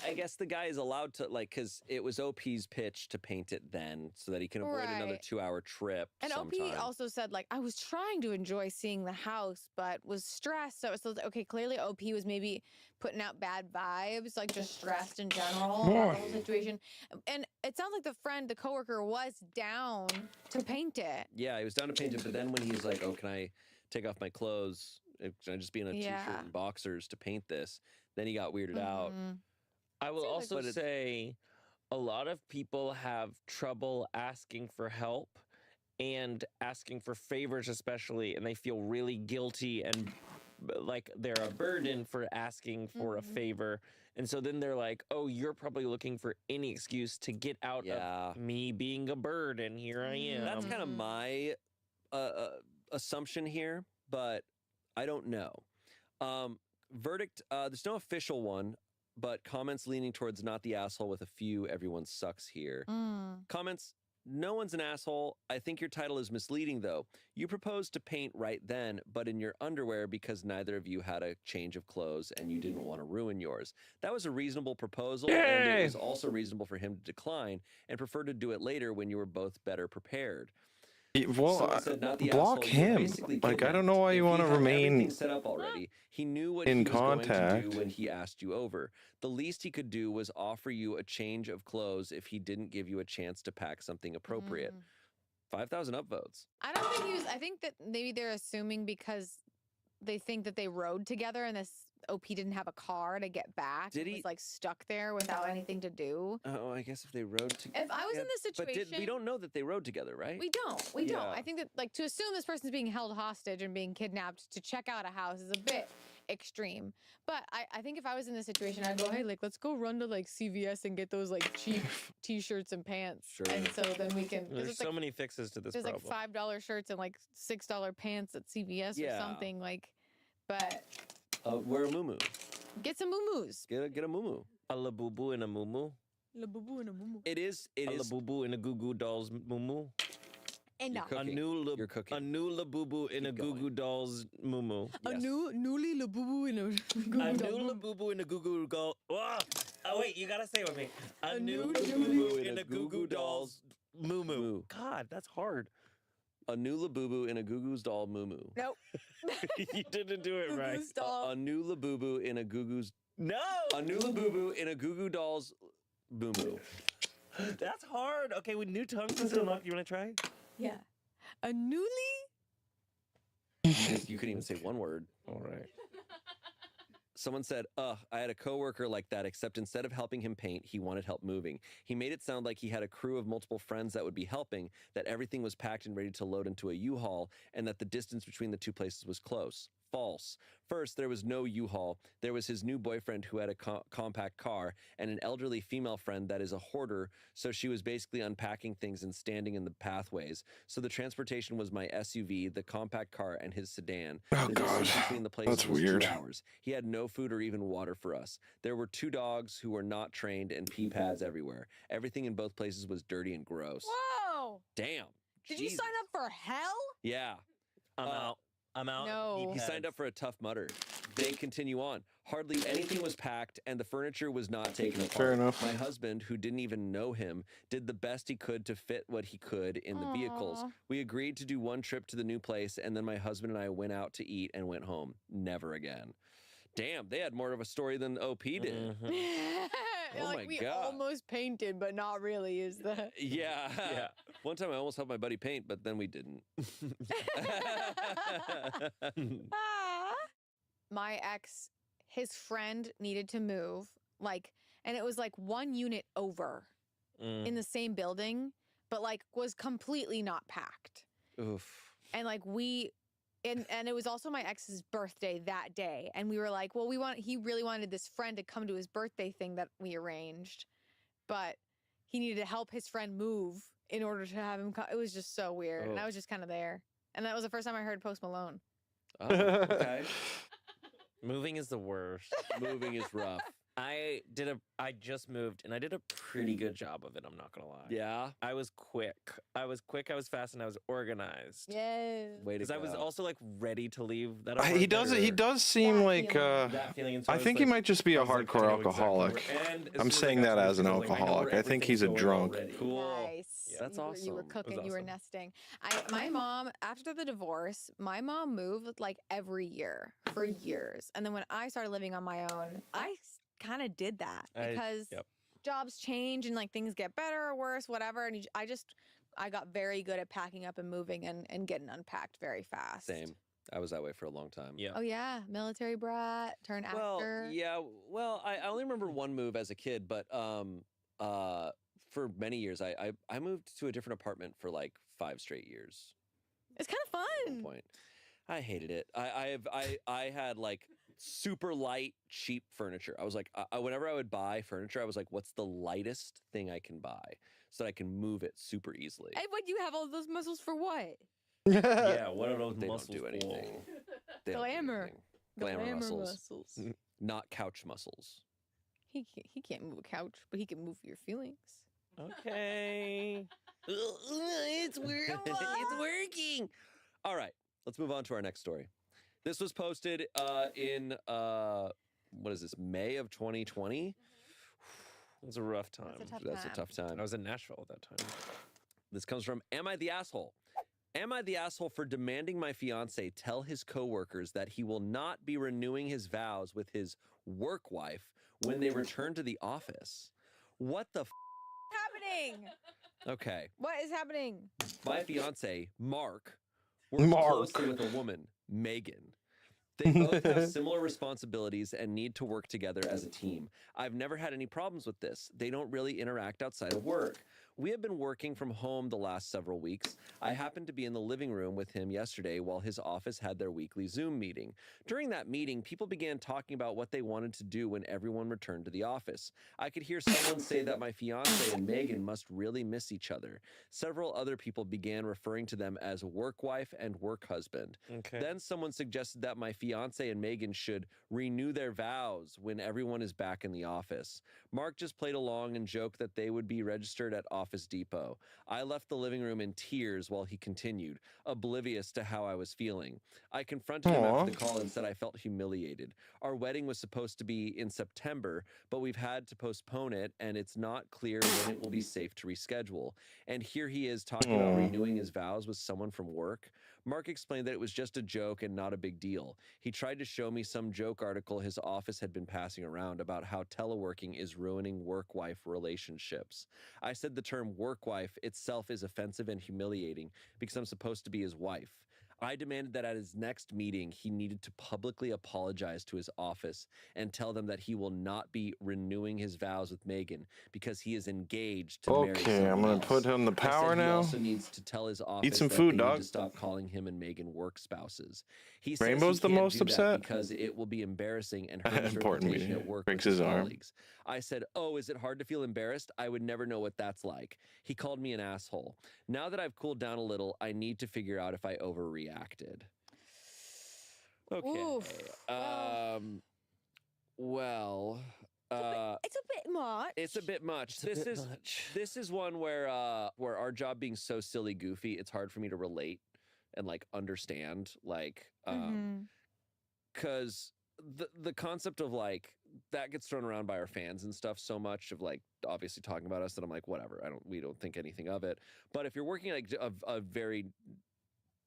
I guess the guy is allowed to, like, because it was OP's pitch to paint it then so that he can avoid another Right. 2-hour trip. And sometime. OP also said, like, I was trying to enjoy seeing the house, but was stressed. So it's okay, clearly OP was maybe putting out bad vibes, like just stressed in general, about the whole situation. And it sounds like the coworker was down to paint it. Yeah, he was down to paint it, but then when he's like, oh, can I take off my clothes? Can I just be in a t-shirt Yeah. and boxers to paint this? Then he got weirded out. Mhm. I will Seems like- also But it's- say a lot of people have trouble asking for help and asking for favors, especially, and they feel really guilty and like they're a burden for asking for a favor. And so then they're like, oh, you're probably looking for any excuse to get out Yeah. of me being a burden. Here I am. That's kind of my assumption here, but I don't know. Verdict, there's no official one, but comments leaning towards not the asshole with a few everyone sucks here. Comments, no one's an asshole. I think your title is misleading, though. You proposed to paint right then, but in your underwear because neither of you had a change of clothes and you didn't want to ruin yours. That was a reasonable proposal, and it Yay! was also reasonable for him to decline and prefer to do it later when you were both better prepared. Well, Someone said, not the block asshole, you're him. basically Like, I don't know kidnapped. why you If want he to had remain. everything set up already. He knew what in he was going to contact. do when he asked you over. The least he could do was offer you a change of clothes if he didn't give you a chance to pack something appropriate. 5,000 upvotes. I don't think he was. I think that maybe they're assuming because they think that they rode together and this OP didn't have a car to get back. Did and he- was like stuck there without anything to do. Oh, I guess if they rode together. If I was in this But situation, we don't know that they rode together, right? We don't. We don't. Yeah. I think that like to assume this person's being held hostage and being kidnapped to check out a house is a bit extreme. But I think if I was in this situation, I'd go, hey, like let's go run to like CVS and get those like cheap t-shirts and pants. Sure. And so then we can. 'cause There's it's so like, many fixes to this there's problem. like $5 shirts and like $6 pants at CVS or Yeah. something like. But Wear a muumuu. get some moo-moos. Get a muumuu. A labubu and a mumu. La boo-boo and a moo-moo. It is. A labubu and a goo goo dolls mumu. Enough. Cooking. A You're cooking. new labubu in a Keep goo going. goo dolls mumu. A Yes. newly la boo-boo and a A goo-goo new doll. labubu in a goo goo doll. Oh wait, you gotta say it with me. A new new labubu in a goo goo dolls mumu. Moo. God, that's hard. A new Labubu in a Goo Goo's doll muumuu. Nope. You didn't do it right. Goo-goo's doll. A new Labubu in a Goo Goo's. No, A new Labubu in a Goo Goo doll's muumuu. that's hard. Okay, with new tongue twister unlocked, you wanna try? Yeah. A newly. You couldn't even say one word. All right. Someone said, I had a coworker like that, except instead of helping him paint, he wanted help moving. He made it sound like he had a crew of multiple friends that would be helping, that everything was packed and ready to load into a U-Haul, and that the distance between the two places was close. False. First, there was no U-Haul. There was his new boyfriend who had a compact car and an elderly female friend that is a hoarder, so she was basically unpacking things and standing in the pathways. So the transportation was my SUV, the compact car, and his sedan. Oh, The God. distance between the places That's was weird. 2 hours. He had no food or even water for us. There were 2 dogs who were not trained and pee pads everywhere. Everything in both places was dirty and gross. Whoa! Damn. Did you Jesus. sign up for hell? Yeah. I'm out. I'm out. No. He signed up for a tough mutter. They continue on. Hardly anything was packed, and the furniture was not taken apart. Fair enough. My husband, who didn't even know him, did the best he could to fit what he could in the vehicles. Aw. We agreed to do one trip to the new place, and then my husband and I went out to eat and went home. Never again. Damn, they had more of a story than OP did. Mhm. Oh like my we God. almost painted, but not really. Is the Yeah. Yeah. One time I almost helped my buddy paint, but then we didn't. my ex, his friend needed to move, like, and it was like one unit over Mm. in the same building, but like was completely not packed. Oof. And like and it was also my ex's birthday that day, and we were like, well, he really wanted this friend to come to his birthday thing that we arranged, but he needed to help his friend move in order to have him come. It was just so weird, and I Oh. was just kind of there, and that was the first time I heard Post Malone. Oh, okay. Moving is the worst. Moving is rough. I just moved and I did a pretty good job of it, I'm not gonna lie. Yeah. I was quick. I was fast, and I was organized. Yes. Way to Because I was go. also like ready to leave that He apartment. does seem That like feeling. That feeling. And so I was think he like- might just be I a was like, I hardcore know exactly alcoholic. where- and as I'm soon as I saying got that to as an it, I was like, I know alcoholic. where I think he's a everything's going drunk. already. Cool. Nice. That's You were awesome. cooking. You were awesome. nesting. My mom, after the divorce, my mom moved like every year for years, and then when I started living on my own, I kind of did that because yep. jobs change and like things get better or worse, whatever. And I got very good at packing up and moving and getting unpacked very fast. Same. I was that way for a long time. Yeah. Oh yeah, military brat, turn Well, actor. yeah. Well, I only remember one move as a kid, but for many years, I moved to a different apartment for like 5 straight years. It's kind of At one fun. point. I hated it. I had like super light, cheap furniture. I was like, whenever I would buy furniture, I was like, what's the lightest thing I can buy so that I can move it super easily? And would you have all those muscles for what? Yeah, what are those They don't muscles do anything. for? They don't do Glamour. anything. Glamour muscles, not couch muscles. He can't move a couch, but he can move your feelings. Okay. It's weird. It's working. All right, let's move on to our next story. This was posted in what is this, May of 2020? It was a rough time. That's a tough time. time. I was in Nashville at that time. This comes from Am I the Asshole? Am I the asshole for demanding my fiance tell his coworkers that he will not be renewing his vows with his work wife when they return to the office? What the Happening? Okay. What is happening? My fiance, Mark, works Mark. closely with a woman, Megan. They both have similar responsibilities and need to work together as a team. I've never had any problems with this. They don't really interact outside of work. We have been working from home the last several weeks. I happened to be in the living room with him yesterday while his office had their weekly Zoom meeting. During that meeting, people began talking about what they wanted to do when everyone returned to the office. I could hear someone say that my fiance and Megan must really miss each other. Several other people began referring to them as work wife and work husband. Okay. Then someone suggested that my fiance and Megan should renew their vows when everyone is back in the office. Mark just played along and joked that they would be registered at Office Depot. I left the living room in tears while he continued, oblivious to how I was feeling. I confronted him after the call and said I felt humiliated. Our wedding was supposed to be in September, but we've had to postpone it, and it's not clear when it will be safe to reschedule. And here he is talking about renewing his vows with someone from work. Mark explained that it was just a joke and not a big deal. He tried to show me some joke article his office had been passing around about how teleworking is ruining work-wife relationships. I said the term work-wife itself is offensive and humiliating because I'm supposed to be his wife. I demanded that at his next meeting, he needed to publicly apologize to his office and tell them that he will not be renewing his vows with Megan because he is engaged to marry Okay, I'm someone gonna else. put him the I power said he now. also needs to tell his office some that food, they dog. need to stop calling him and Megan work spouses. He says Rainbow's he the can't most do that upset? because it will be embarrassing and hurt his Important reputation meeting. at work Breaks with his his arm. colleagues. I said, "Oh, is it hard to feel embarrassed? I would never know what that's like." He called me an asshole. Now that I've cooled down a little, I need to figure out if I overreacted. Okay. Oof. Well, It's a bit much. it's a bit much. It's a bit much. This is one where our job being so silly goofy, it's hard for me to relate and like understand like Mhm. cuz the concept of like that gets thrown around by our fans and stuff so much of like obviously talking about us that I'm like whatever. We don't think anything of it. But if you're working like a very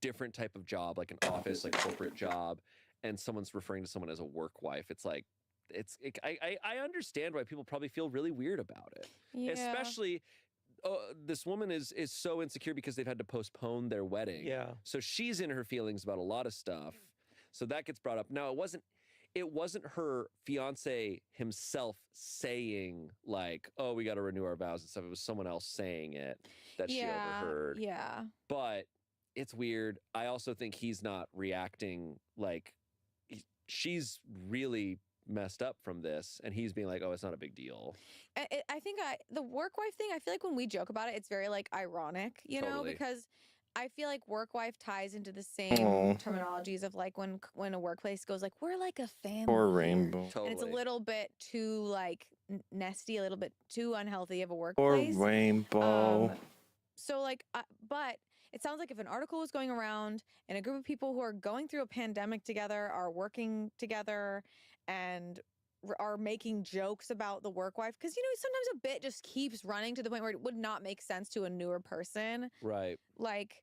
different type of job, like an office, like corporate job, and someone's referring to someone as a work wife, it's like I understand why people probably feel really weird about it. Yeah. Especially this woman is so insecure because they've had to postpone their wedding. Yeah. So she's in her feelings about a lot of stuff. So that gets brought up. Now it wasn't her fiance himself saying like, "Oh, we got to renew our vows" and stuff. It was someone else saying it that she overheard. Yeah. But it's weird. I also think he's not reacting like she's really messed up from this, and he's being like, "Oh, it's not a big deal." I think the work wife thing, I feel like when we joke about it, it's very like ironic, you know, Totally. because I feel like work wife ties into the same Aw. terminologies of like when a workplace goes like, we're like a family. Poor here." Rainbow. Totally. And it's a little bit too like nesty, a little bit too unhealthy of a Poor workplace. Rainbow. So like, but it sounds like if an article was going around and a group of people who are going through a pandemic together are working together and are making jokes about the work wife, because you know sometimes a bit just keeps running to the point where it would not make sense to a newer person. Right. Like,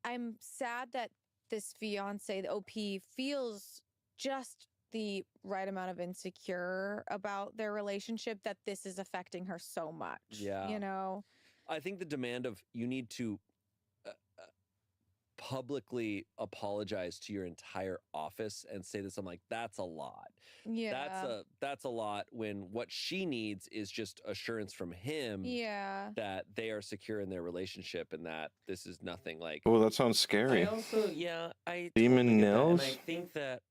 I'm sad that this fiance, the OP, feels just the right amount of insecure about their relationship that this is affecting her so much. Yeah. You know? I think the demand of you need to publicly apologize to your entire office and say this, I'm like, that's a lot. Yeah. That's a lot when what she needs is just assurance from him Yeah. that they are secure in their relationship and that this is nothing like Oh, that sounds I scary. also, yeah, I Demon totally get that, and I nails? think that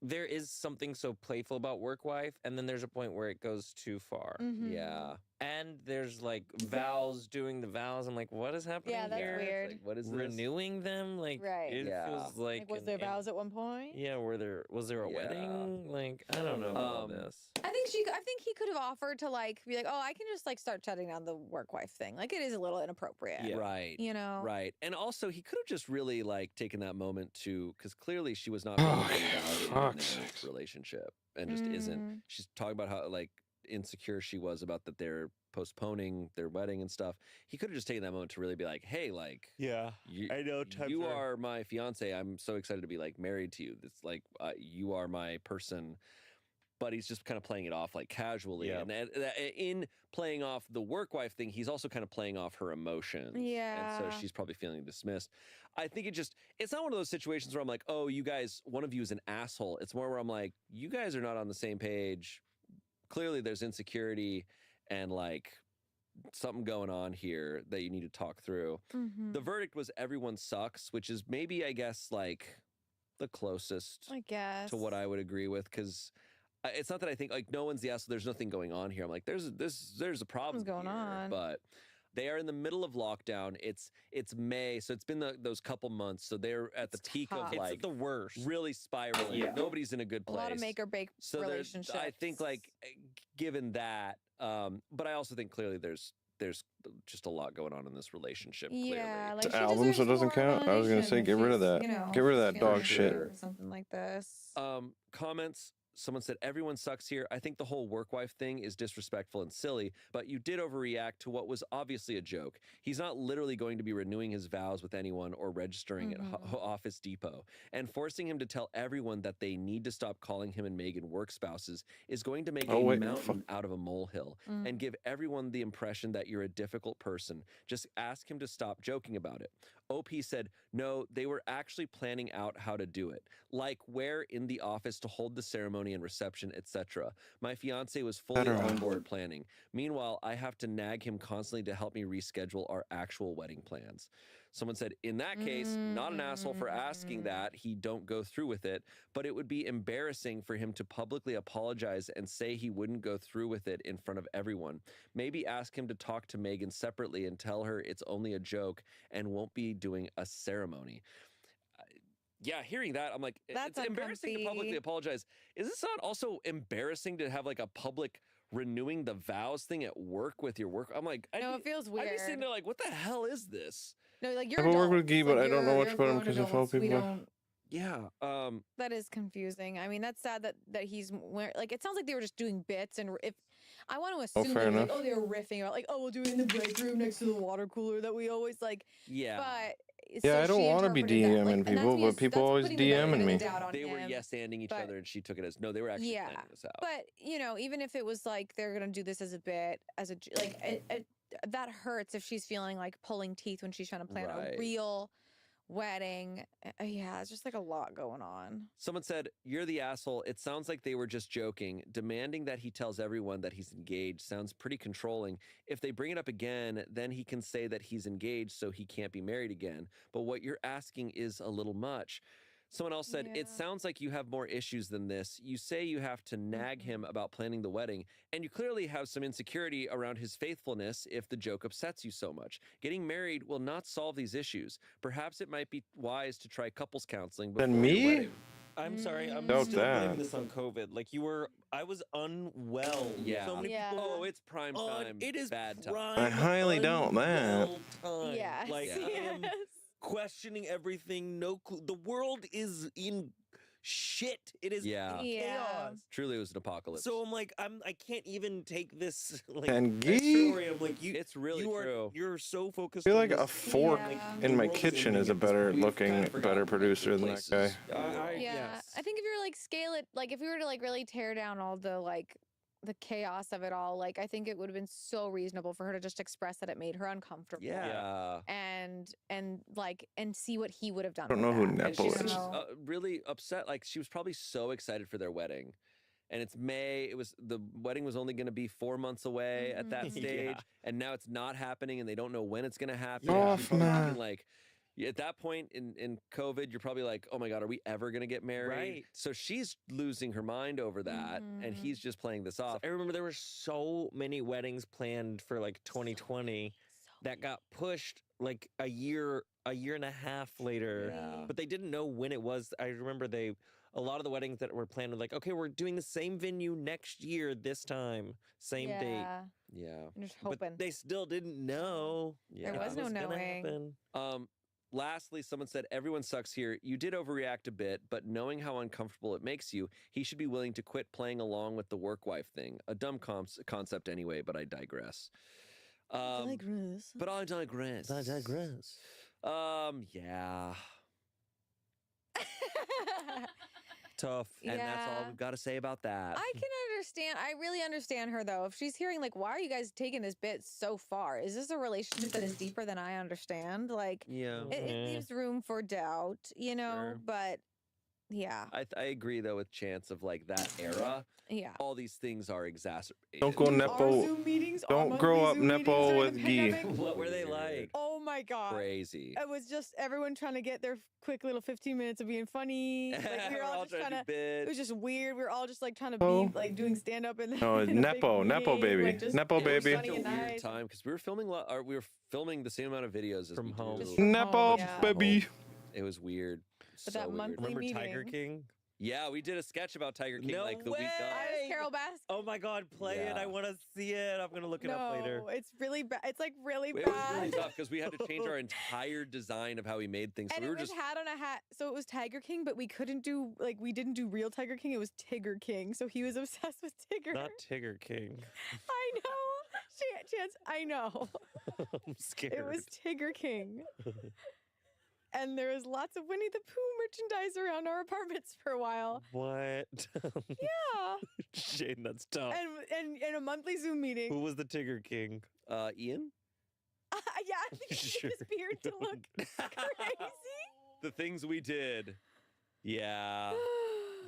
there is something so playful about work wife, and then there's a point where it goes too far. Mhm. yeah. And there's like vows, doing the vows. I'm like, what is happening Yeah, that's here? It's weird. like, what is this? Renewing them, like Right. it Yeah. feels like. Like, was an there in- vows at one point? Yeah, was there a Yeah. wedding? Like, I don't know about all this. I think he could have offered to like be like, oh, I can just like start shutting down the work wife thing. Like, it is a little inappropriate. Yeah. Right. You know. Right. And also he could have just really like taken that moment to because clearly she was not feeling Oh, very validated in fuck's their sakes. relationship and just isn't. She's talking about how like insecure she was about that they're postponing their wedding and stuff. He could have just taken that moment to really be like, hey, like Yeah, you, I know. you are my fiance. I'm so excited to be like married to you. It's like you are my person. But he's just kind of playing it off like casually. Yeah. And in playing off the work wife thing, he's also kind of playing off her emotions. Yeah. And so she's probably feeling dismissed. I think it's not one of those situations where I'm like, oh, you guys, one of you is an asshole. It's more where I'm like, you guys are not on the same page. Clearly there's insecurity and like something going on here that you need to talk through. Mhm. The verdict was everyone sucks, which is maybe, I guess, like the closest I guess to what I would agree with because it's not that I think like no one's the asshole. There's nothing going on here. I'm like there's a problem Something's going here, on. but they are in the middle of lockdown. It's May, so it's been those couple months. So they're at the It's peak tough. of It's like the worst. really spiraling. Yeah. Nobody's in a good a place. lot of make or break so relationships. I think like given that, but I also think clearly there's just a lot going on in this relationship. yeah, clearly. like It's she an album, so it deserves doesn't more count? I was gonna say, validation get if rid of she's, that. you know, Get rid of that feeling dog shit. or something like this. Comments. Someone said, everyone sucks here. I think the whole work wife thing is disrespectful and silly, but you did overreact to what was obviously a joke. He's not literally going to be renewing his vows with anyone or registering at Office Depot. And forcing him to tell everyone that they need to stop calling him and Megan work spouses is going to make Oh, a wait, mountain out of a molehill Mm. and give everyone the impression that you're a difficult person. Just ask him to stop joking about it. OP said, no, they were actually planning out how to do it, like where in the office to hold the ceremony and reception, etc. My fiance was fully Better on on. board planning. Meanwhile, I have to nag him constantly to help me reschedule our actual wedding plans. Someone said, in that case, not an asshole for asking that he don't go through with it, but it would be embarrassing for him to publicly apologize and say he wouldn't go through with it in front of everyone. Maybe ask him to talk to Megan separately and tell her it's only a joke and won't be doing a ceremony. Yeah, hearing that, I'm like, That's it's embarrassing to publicly uncomfy. apologize. Is this not also embarrassing to have like a public renewing the vows thing at work with your work? I'm like, No, it feels I'd weird. be sitting there like, what the hell is this? No, like you're I work with adults, Guy, but like, I don't know you're- much you're about him grown 'cause I follow adults. We people. don't- Yeah. That is confusing. I mean, that's sad that he's like. It sounds like they were just doing bits, and if I want to assume, fair they were like, enough. oh, they were riffing about like, oh, we'll do it in the break room next to the water cooler that we always like. Yeah. But Yeah, I so don't she wanna be interpreted that, DMing and that's people, me but as- people that's always putting the benefit DMing of the me. doubt on They were him. yes-anding each but- other, and she took it as no. They were actually Yeah, planning this out. But even if it was like they're gonna do this as a bit, as a that hurts if she's feeling like pulling teeth when she's trying to plan Right. a real wedding. Yeah, it's just like a lot going on. Someone said, you're the asshole. It sounds like they were just joking. Demanding that he tells everyone that he's engaged sounds pretty controlling. If they bring it up again, then he can say that he's engaged so he can't be married again. But what you're asking is a little much. Someone else said, Yeah. it sounds like you have more issues than this. You say you have to nag him about planning the wedding, and you clearly have some insecurity around his faithfulness if the joke upsets you so much. Getting married will not solve these issues. Perhaps it might be wise to try couples counseling before Then your me? wedding. I'm sorry, I'm Doubt still that. blaming this on COVID. Like I was unwell. Yeah. So many Yeah. people Oh, were it's prime on. time. It is bad time. prime I highly doubt that. unwell time. Yes. Like I am yes. questioning everything. No clue. The world is in shit. It is Yeah. Yeah. chaos. Truly, it was an apocalypse. So I'm like, I can't even take this like And this Guy? story. I'm like, it's really you are, true. You're so focused. I feel on like a this fork Yeah. in my the world kitchen ending is a at this better point. We've looking, kinda forgotten better what producer than that places. guy. Yeah, yes. I think if you were like scale it, like if we were to like really tear down all the like the chaos of it all, like I think it would have been so reasonable for her to just express that it made her uncomfortable. Yeah. And see what he would have done. I don't with know who that. And she Nepo seems is. really upset. Like she was probably so excited for their wedding. And it's May. The wedding was only going to be 4 months away at that Mhm. stage. Yeah. And now it's not happening and they don't know when it's going to happen. Yeah. She's probably Nah. thinking like, at that point in COVID, you're probably like, oh my God, are we ever going to get married? Right. So she's losing her mind over that. And Mhm. he's just playing this off. I remember there were so many weddings planned for like 2020 that got pushed like a year and a half later. Yeah. But they didn't know when it was. I remember a lot of the weddings that were planned were like, okay, we're doing the same venue next year, this time, same date. Yeah, Yeah. I'm just hoping. But they still didn't know. Yeah. There was it no gonna knowing. happen. Lastly, someone said, everyone sucks here. You did overreact a bit, but knowing how uncomfortable it makes you, he should be willing to quit playing along with the work wife thing. A dumb concept anyway, but I digress. But I digress. Yeah. Tough. And that's all Yeah. we've got to say about that. I can understand. I really understand her though. If she's hearing like, why are you guys taking this bit so far? Is this a relationship that is deeper than I understand? Like, Yeah. it Mhm. leaves room for doubt, you know. Sure. But yeah, I agree though with Chance of like that era. yeah. All these things are exacerbated. Don't go Nepo. Don't grow up Nepo with Guy. What were they like? Oh my god. Crazy. It was just everyone trying to get their quick little 15 minutes of being funny. Like, we were all just trying to. do It was bits. just weird. We were all just like trying to Oh. be like doing stand up in the. No, in a big Nepo meeting, baby. like, just- Nepo it was baby. Such funny a and weird nice. time because we were filming the same amount of videos as From we do. home. Just from Nepo home, yeah. baby. It was weird. But so that weird. monthly Remember Tiger meeting. King? Yeah, we did a sketch about Tiger King No like the week way! of. I was Carol Baskin. Oh my God, play it. I Yeah. want to see it. I'm going to look it up later. No, it's really bad. It's like really It was bad. really tough because we had to change our entire design of how we made things. So And we it were was just hat on a hat. So it was Tiger King, but we couldn't do we didn't do real Tiger King. It was Tigger King. So he was obsessed with Tigger. Not Tigger King. I know. Chance, I know. I'm scared. It was Tigger King. And there was lots of Winnie the Pooh merchandise around our apartments for a while. What? Yeah. Shane, that's tough. And in a monthly Zoom meeting. Who was the Tigger King? Ian. Yeah, I think he Sure. made his beard to look crazy. The things we did. Yeah.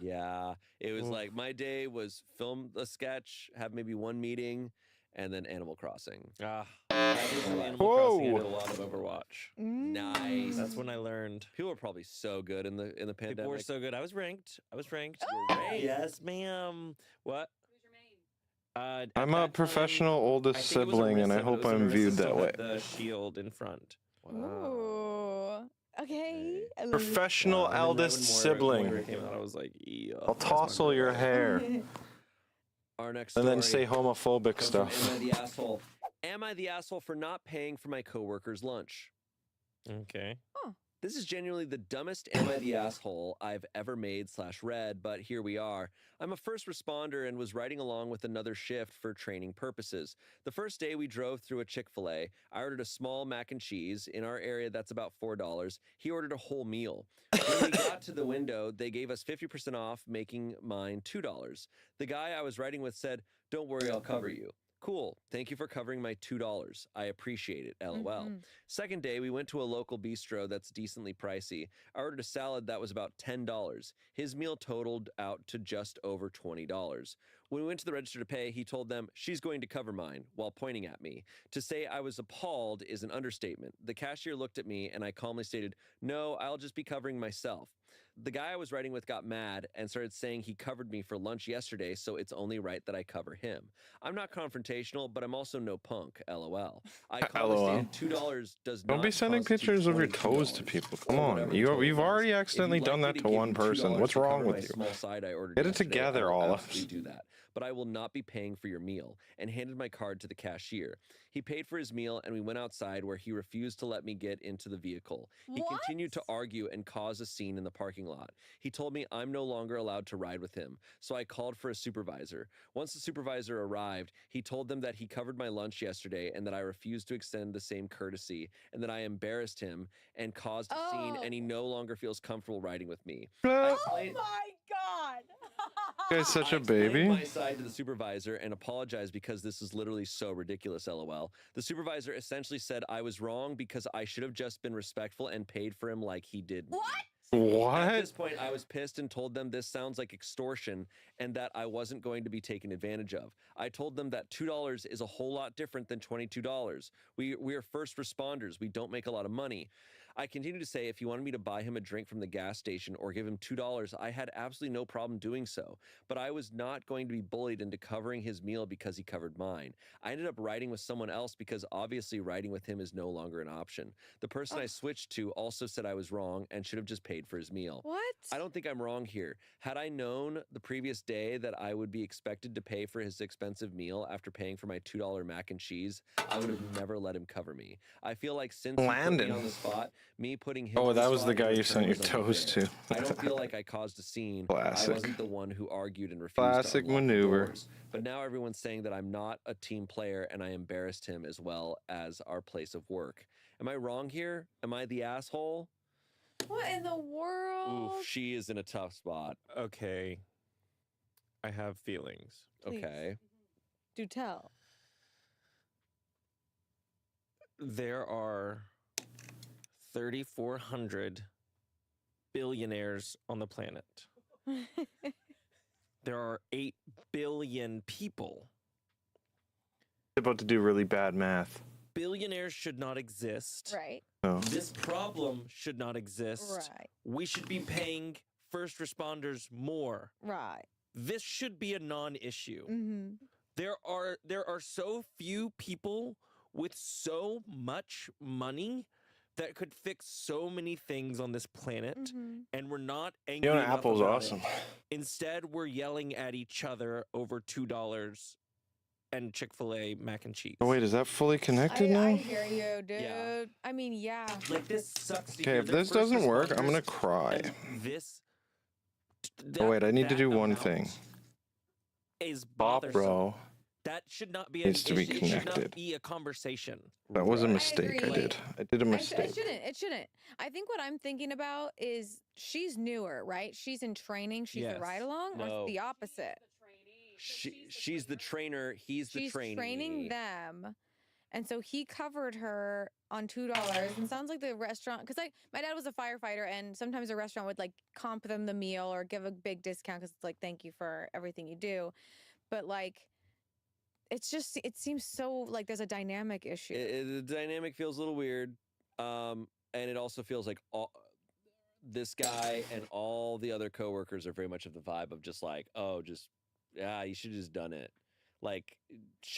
Yeah. It was Oof. like my day was film a sketch, have maybe one meeting, and then Animal Crossing. Ah, I did some Animal Crossing. I did a lot of Overwatch. Nice. That's when I learned. People are probably so good in the pandemic. People were so good. I was ranked. You were ranked. Yes, ma'am. What? At I'm that a time, professional I oldest think it was sibling, and I Arissa, but hope it was I'm Arissa viewed still that way. had The shield in front. Ooh. Okay. I love it. Professional And then right eldest when sibling. Moira came out, I was like, yeah, I'll that's my tousle your girl. hair Our next and then story say homophobic comes from stuff. Am I the asshole? Am I the asshole for not paying for my coworker's lunch? Okay. This is genuinely the dumbest Am I the Asshole I've ever made / read, but here we are. I'm a first responder and was riding along with another shift for training purposes. The first day we drove through a Chick-fil-A. I ordered a small mac and cheese. In our area, that's about $4. He ordered a whole meal. When we got to the window, they gave us 50% off, making mine $2. The guy I was riding with said, "Don't worry, I'll cover you." Cool. Thank you for covering my $2. I appreciate it. LOL. Mhm. Second day, we went to a local bistro that's decently pricey. I ordered a salad that was about $10. His meal totaled out to just over $20. When we went to the register to pay, he told them, "She's going to cover mine," while pointing at me. To say I was appalled is an understatement. The cashier looked at me and I calmly stated, "No, I'll just be covering myself." The guy I was riding with got mad and started saying he covered me for lunch yesterday, so it's only right that I cover him. I'm not confrontational, but I'm also no punk. LOL. I calmly LOL. stated $2 does not Don't be sending constitute pictures of your $22 toes to people. or Come on, whatever the total you've already is. If accidentally you'd done like that me to give one you person. $2 What's to wrong cover with my you? small side I ordered Get it yesterday, together, I will Olive. absolutely do that. But I will not be paying for your meal, and handed my card to the cashier. He paid for his meal, and we went outside where he refused to let me get into the vehicle. He continued to argue and cause a scene in the parking lot. He told me I'm no longer allowed to ride with him, so I called for a supervisor. Once the supervisor arrived, he told them that he covered my lunch yesterday and that I refused to extend the same courtesy, and that I embarrassed him and caused a scene, and he no longer feels comfortable riding with me. I Oh explained- my god! God. You guys such I a explained baby. my side to the supervisor and apologized because this is literally so ridiculous, lol. The supervisor essentially said I was wrong because I should have just been respectful and paid for him like he did me. What? At What? this point, I was pissed and told them this sounds like extortion and that I wasn't going to be taken advantage of. I told them that $2 is a whole lot different than $22. We are first responders. We don't make a lot of money. I continue to say if he wanted me to buy him a drink from the gas station or give him $2, I had absolutely no problem doing so. But I was not going to be bullied into covering his meal because he covered mine. I ended up riding with someone else because obviously riding with him is no longer an option. The person I switched to also said I was wrong and should have just paid for his meal. What? I don't think I'm wrong here. Had I known the previous day that I would be expected to pay for his expensive meal after paying for my $2 mac and cheese, I would have never let him cover me. I feel like since he put me Landon. on the spot, me putting him Oh, on the that was the spot guy in you return sent your was toes unfair. to. I don't feel like I caused a scene. Classic. I wasn't the one who argued and refused Classic to unlock the maneuver. doors. But now everyone's saying that I'm not a team player and I embarrassed him as well as our place of work. Am I wrong here? Am I the asshole? What in the world? Oof, she is in a tough spot. Okay. I have feelings. Please. Okay. Do tell. There are 3,400 billionaires on the planet. There are 8 billion people. About to do really bad math. Billionaires should not exist. Right. Oh. This problem should not exist. Right. We should be paying first responders more. Right. This should be a non-issue. Mm-hmm. There are so few people with so much money that could fix so many things on this planet, Mm-hmm. and we're not angry. Fiona enough Apple's about awesome. it. Instead, we're yelling at each other over $2 and Chick-fil-A mac and cheese. Oh wait, is that fully connected I now? hear you, dude. Yeah. I mean, yeah. Like, this sucks. to Okay, hear if that this first doesn't work, I'm gonna responders cry. and This. Oh wait, I need to that do one amount thing. Is Bop, bothersome. bro. That should not be Needs to be it should not connected. be a conversation. That was a Right. mistake I agree. did. I did a It mistake. shouldn't. It shouldn't. I think what I'm thinking about is she's newer, right? She's in training. She's Yes. a ride along, or No. it's the opposite. She's the trainer. He's the She's trainee. training them, and so he covered her on $2. And sounds like the restaurant, because my dad was a firefighter, and sometimes a restaurant would like comp them the meal or give a big discount because it's like thank you for everything you do, but like. It seems so like there's a dynamic issue. The dynamic feels a little weird, and it also feels like this guy and all the other coworkers are very much of the vibe of just like, oh, just you should have just done it. Like,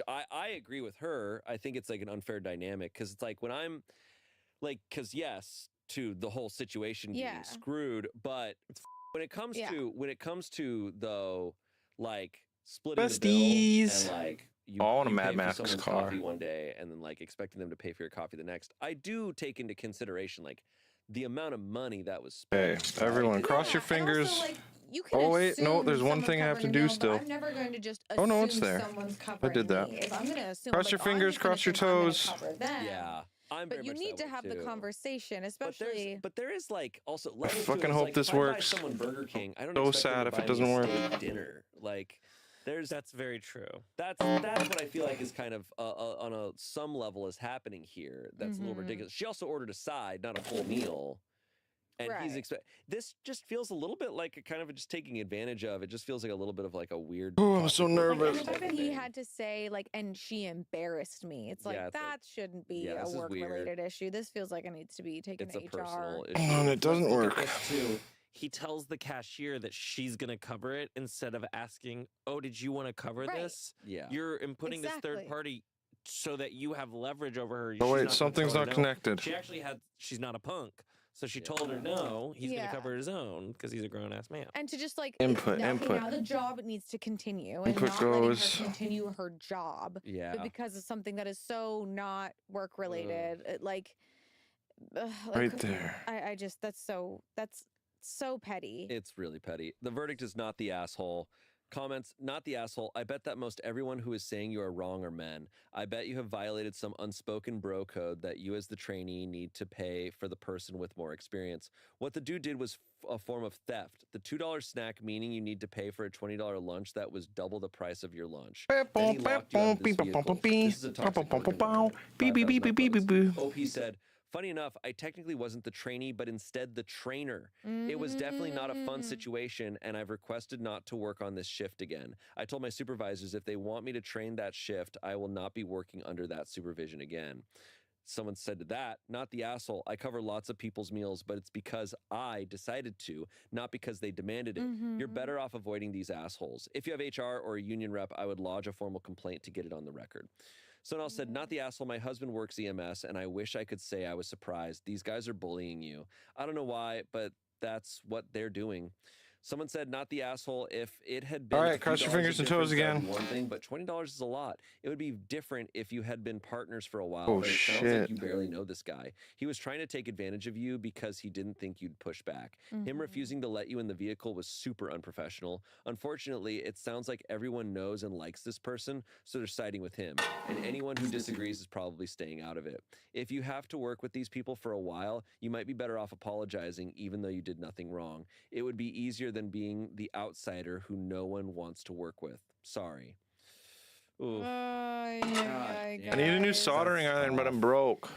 I agree with her. I think it's like an unfair dynamic because it's like when I'm like, because yes, to the whole situation Yeah. getting screwed, but when it comes Yeah. to though, like splitting the bill Besties. and like. Oh, I want a you Mad pay for Max someone's car. coffee one day and then like expecting them to pay for your coffee the next. I do take into consideration like the amount of money that was Hey, spent. right? everyone, Because- cross your Yeah, and also, fingers. like, you can Oh, wait, no, assume there's one someone thing I have covered to a do meal, but still. I'm never going to just assume Oh, no, it's there. someone's covering did that. me. If I'm going to assume, Cross like, your I'm fingers, just gonna cross your think I'm gonna toes. cover them. Yeah, I'm very But you much need that to way, have the too. conversation, But especially. there is like also. I levels to it. fucking It's hope like, this if I buy works. someone Burger King, I don't So expect them sad to if it buy me doesn't a work. steak dinner. Like, there's That's very true. that's what I feel like is kind of on some level is happening here. That's a little Mhm. ridiculous. She also ordered a side, not a full meal. And he's Right. this just feels a little bit like a kind of just taking advantage of. It just feels like a little bit of like a weird. Oh, I'm so toxic Like, nervous. and the type fact that of he thing. had to say like, and she embarrassed me. It's like Yeah, it's like, that shouldn't be yeah, a this is weird. work-related issue. This feels like it needs to be taken It's a to personal HR. issue. And it doesn't Let's look work. at this, too. He tells the cashier that she's going to cover it instead of asking, oh, did you want to cover Right. this? Yeah. You're inputting this third Exactly. party so that you have leverage over her. Oh She's not wait, gonna something's tell her not no. connected. She actually she's not a punk. So she Yeah. told her no, he's going Yeah. to cover his own because he's a grown ass man. And to just like Input, now, input. now the job needs to continue and Input not goes. letting her continue her job, Yeah. but because of something that is so not work related, like Right there. I just that's so petty. It's really petty. The verdict is not the asshole. Comments, not the asshole. I bet that most everyone who is saying you are wrong are men. I bet you have violated some unspoken bro code that you as the trainee need to pay for the person with more experience. What the dude did was a form of theft. The $2 snack meaning you need to pay for a $20 lunch that was double the price of your lunch. Then he locked you out of this vehicle. This is a toxic work environment. OP said, funny enough, I technically wasn't the trainee, but instead the trainer. It was definitely not a fun situation, and I've requested not to work on this shift again. I told my supervisors if they want me to train that shift, I will not be working under that supervision again. Someone said to that, not the asshole. I cover lots of people's meals, but it's because I decided to, not because they demanded it. You're better off avoiding these assholes. If you have HR or a union rep, I would lodge a formal complaint to get it on the record. Someone else said, not the asshole. My husband works EMS, and I wish I could say I was surprised. These guys are bullying you. I don't know why, but that's what they're doing. Someone said, not the asshole. If it had been All right, cross your fingers and toes again. One thing, but $20 is a lot. It would be different if you had been partners for a while. Oh, but it sounds shit. like you barely know this guy. He was trying to take advantage of you because he didn't think you'd push back. Him refusing to let you in the vehicle was super unprofessional. Unfortunately, it sounds like everyone knows and likes this person, so they're siding with him. And anyone who disagrees is probably staying out of it. If you have to work with these people for a while, you might be better off apologizing even though you did nothing wrong. It would be easier than being the outsider who no one wants to work with. Sorry. Ooh. I need a new soldering iron, but I'm broke.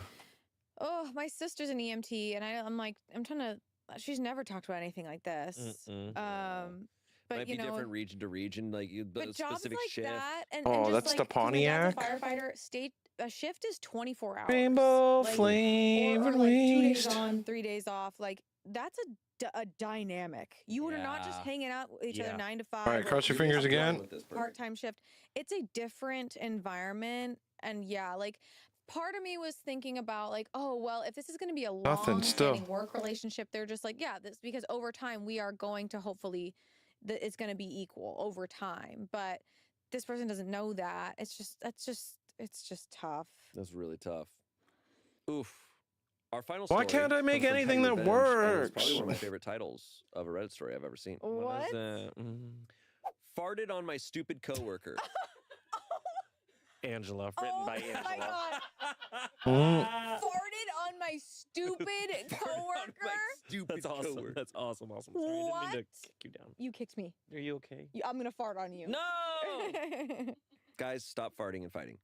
Oh, my sister's an EMT, and I'm like, I'm trying to. She's never talked about anything like this. But Might you be know, different region to region, like the but jobs specific like shift. that, and Oh, just that's the like, 'cause my dad's a Pontiac? firefighter. A shift is 24 hours. Rainbow like, flavored or like 2 days waste. on, 3 days off. Like that's a dynamic. You are not just Yeah. hanging out with each Yeah. other 9 to 5. All right, cross your fingers again. Part-time shift. It's a different environment, and yeah, like part of me was thinking about like, oh well, if this is going to be a Nothing, still. long-standing work relationship, they're just like, yeah, this because over time we are going to hopefully it's going to be equal over time, but this person doesn't know that. It's just tough. That's really tough. Oof. Our final Why story can't I make comes from anything Petty that Revenge, and It's works? probably one of my favorite titles of a Reddit story I've ever seen. What? Is that? Farted on my stupid coworker. Angela, written Oh by my Angela. God. Farted on my stupid coworker. Stupid That's awesome. coworker. That's awesome. Awesome. Sorry, I didn't mean What? to kick you down. You kicked me. Are you okay? I'm gonna fart on you. No. Guys, stop farting and fighting.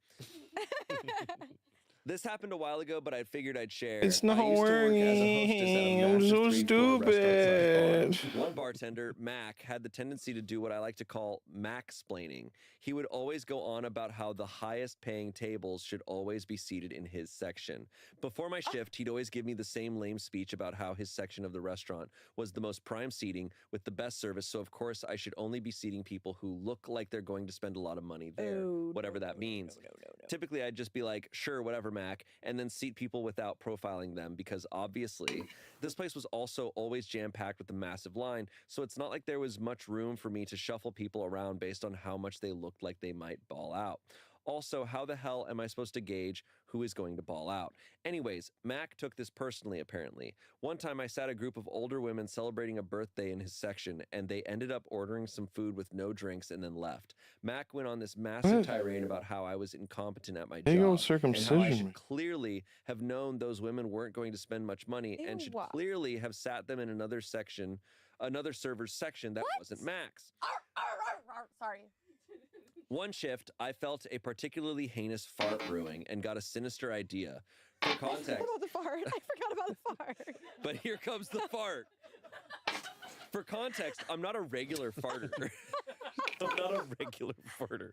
This happened a while ago, but I figured I'd share. It's I not used to work as a hostess at a working. I'm massive so 3-floor restaurant/bar. stupid. One bartender, Mac, had the tendency to do what I like to call Mac-splaining. He would always go on about how the highest paying tables should always be seated in his section. Before my shift, he'd always give me the same lame speech about how his section of the restaurant was the most prime seating with the best service, so of course I should only be seating people who look like they're going to spend a lot of money there, whatever that means. Typically, I'd just be like, sure, whatever, Mac, and then seat people without profiling them because obviously this place was also always jam-packed with a massive line, so it's not like there was much room for me to shuffle people around based on how much they looked like they might ball out. Also, how the hell am I supposed to gauge who is going to ball out? Anyways, Mac took this personally, apparently. One time I sat a group of older women celebrating a birthday in his section, and they ended up ordering some food with no drinks and then left. Mac went on this massive tirade about how I was incompetent at my There you go, job, and how I circumcision. should clearly have known those women weren't going to spend much money and should Ew. clearly have sat them in another section, another server's section that wasn't Mac's. Sorry. One shift, I felt a particularly heinous fart brewing and got a sinister idea. For I context, forgot about the fart. I forgot about the fart. but here comes the fart. For context, I'm not a regular farter. I'm not a regular farter.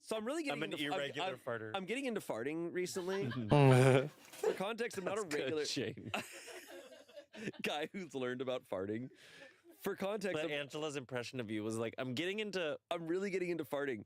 So I'm really getting I'm an into, irregular farter. I'm getting into farting recently. Mm. For context, I'm not a That's regular good, Shane. guy who's learned about farting. For context, But Angela's impression of you was like, I'm getting into. I'm really getting into farting.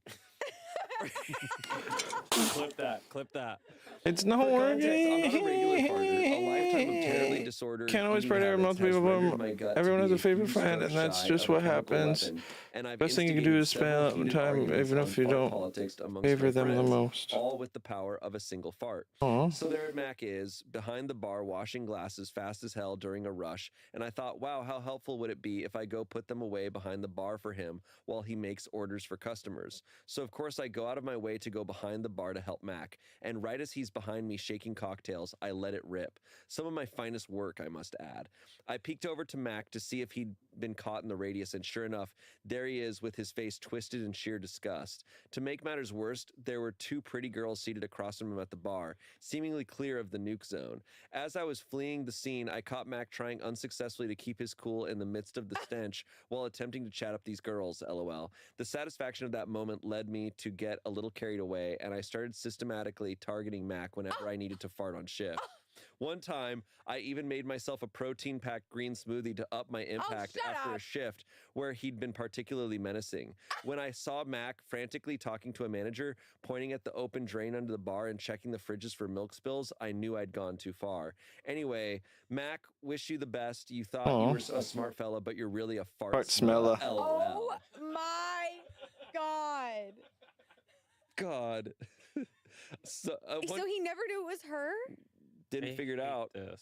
Clip that. Clip that. It's not For working. context, I'm not a regular farter. A lifetime of terribly disordered Can't always eating spread air habits multiple has people. rendered my gut to Everyone be has a favorite few friend, strokes and that's shy just of a what chemical happens. weapon, and I've Best thing you can do instigated is several spend heated time, arguments even on if you fart don't politics amongst favor my them the friends, most. all with the power of a single fart. Aw. So there Mac is, behind the bar, washing glasses fast as hell during a rush, and I thought, wow, how helpful would it be if I go put them away behind the bar for him while he makes orders for customers. So of course I go out of my way to go behind the bar to help Mac, and right as he's behind me shaking cocktails, I let it rip. Some of my finest work, I must add. I peeked over to Mac to see if he'd been caught in the radius, and sure enough, there he is with his face twisted in sheer disgust. To make matters worse, there were two pretty girls seated across from him at the bar, seemingly clear of the nuke zone. As I was fleeing the scene, I caught Mac trying unsuccessfully to keep his cool in the midst of the stench while attempting to chat up these girls, lol. The satisfaction of that moment led me to get a little carried away, and I started systematically targeting Mac whenever I needed to fart on shift. One time, I even made myself a protein-packed green smoothie to up my impact shut after a up. shift where he'd been particularly menacing. When I saw Mac frantically talking to a manager, pointing at the open drain under the bar and checking the fridges for milk spills, I knew I'd gone too far. Anyway, Mac, wish you the best. You thought you were a smart fella, but you're really a fart smeller. LOL. Oh my God. God. So, So he never knew it was her? didn't I figure it hate out. This.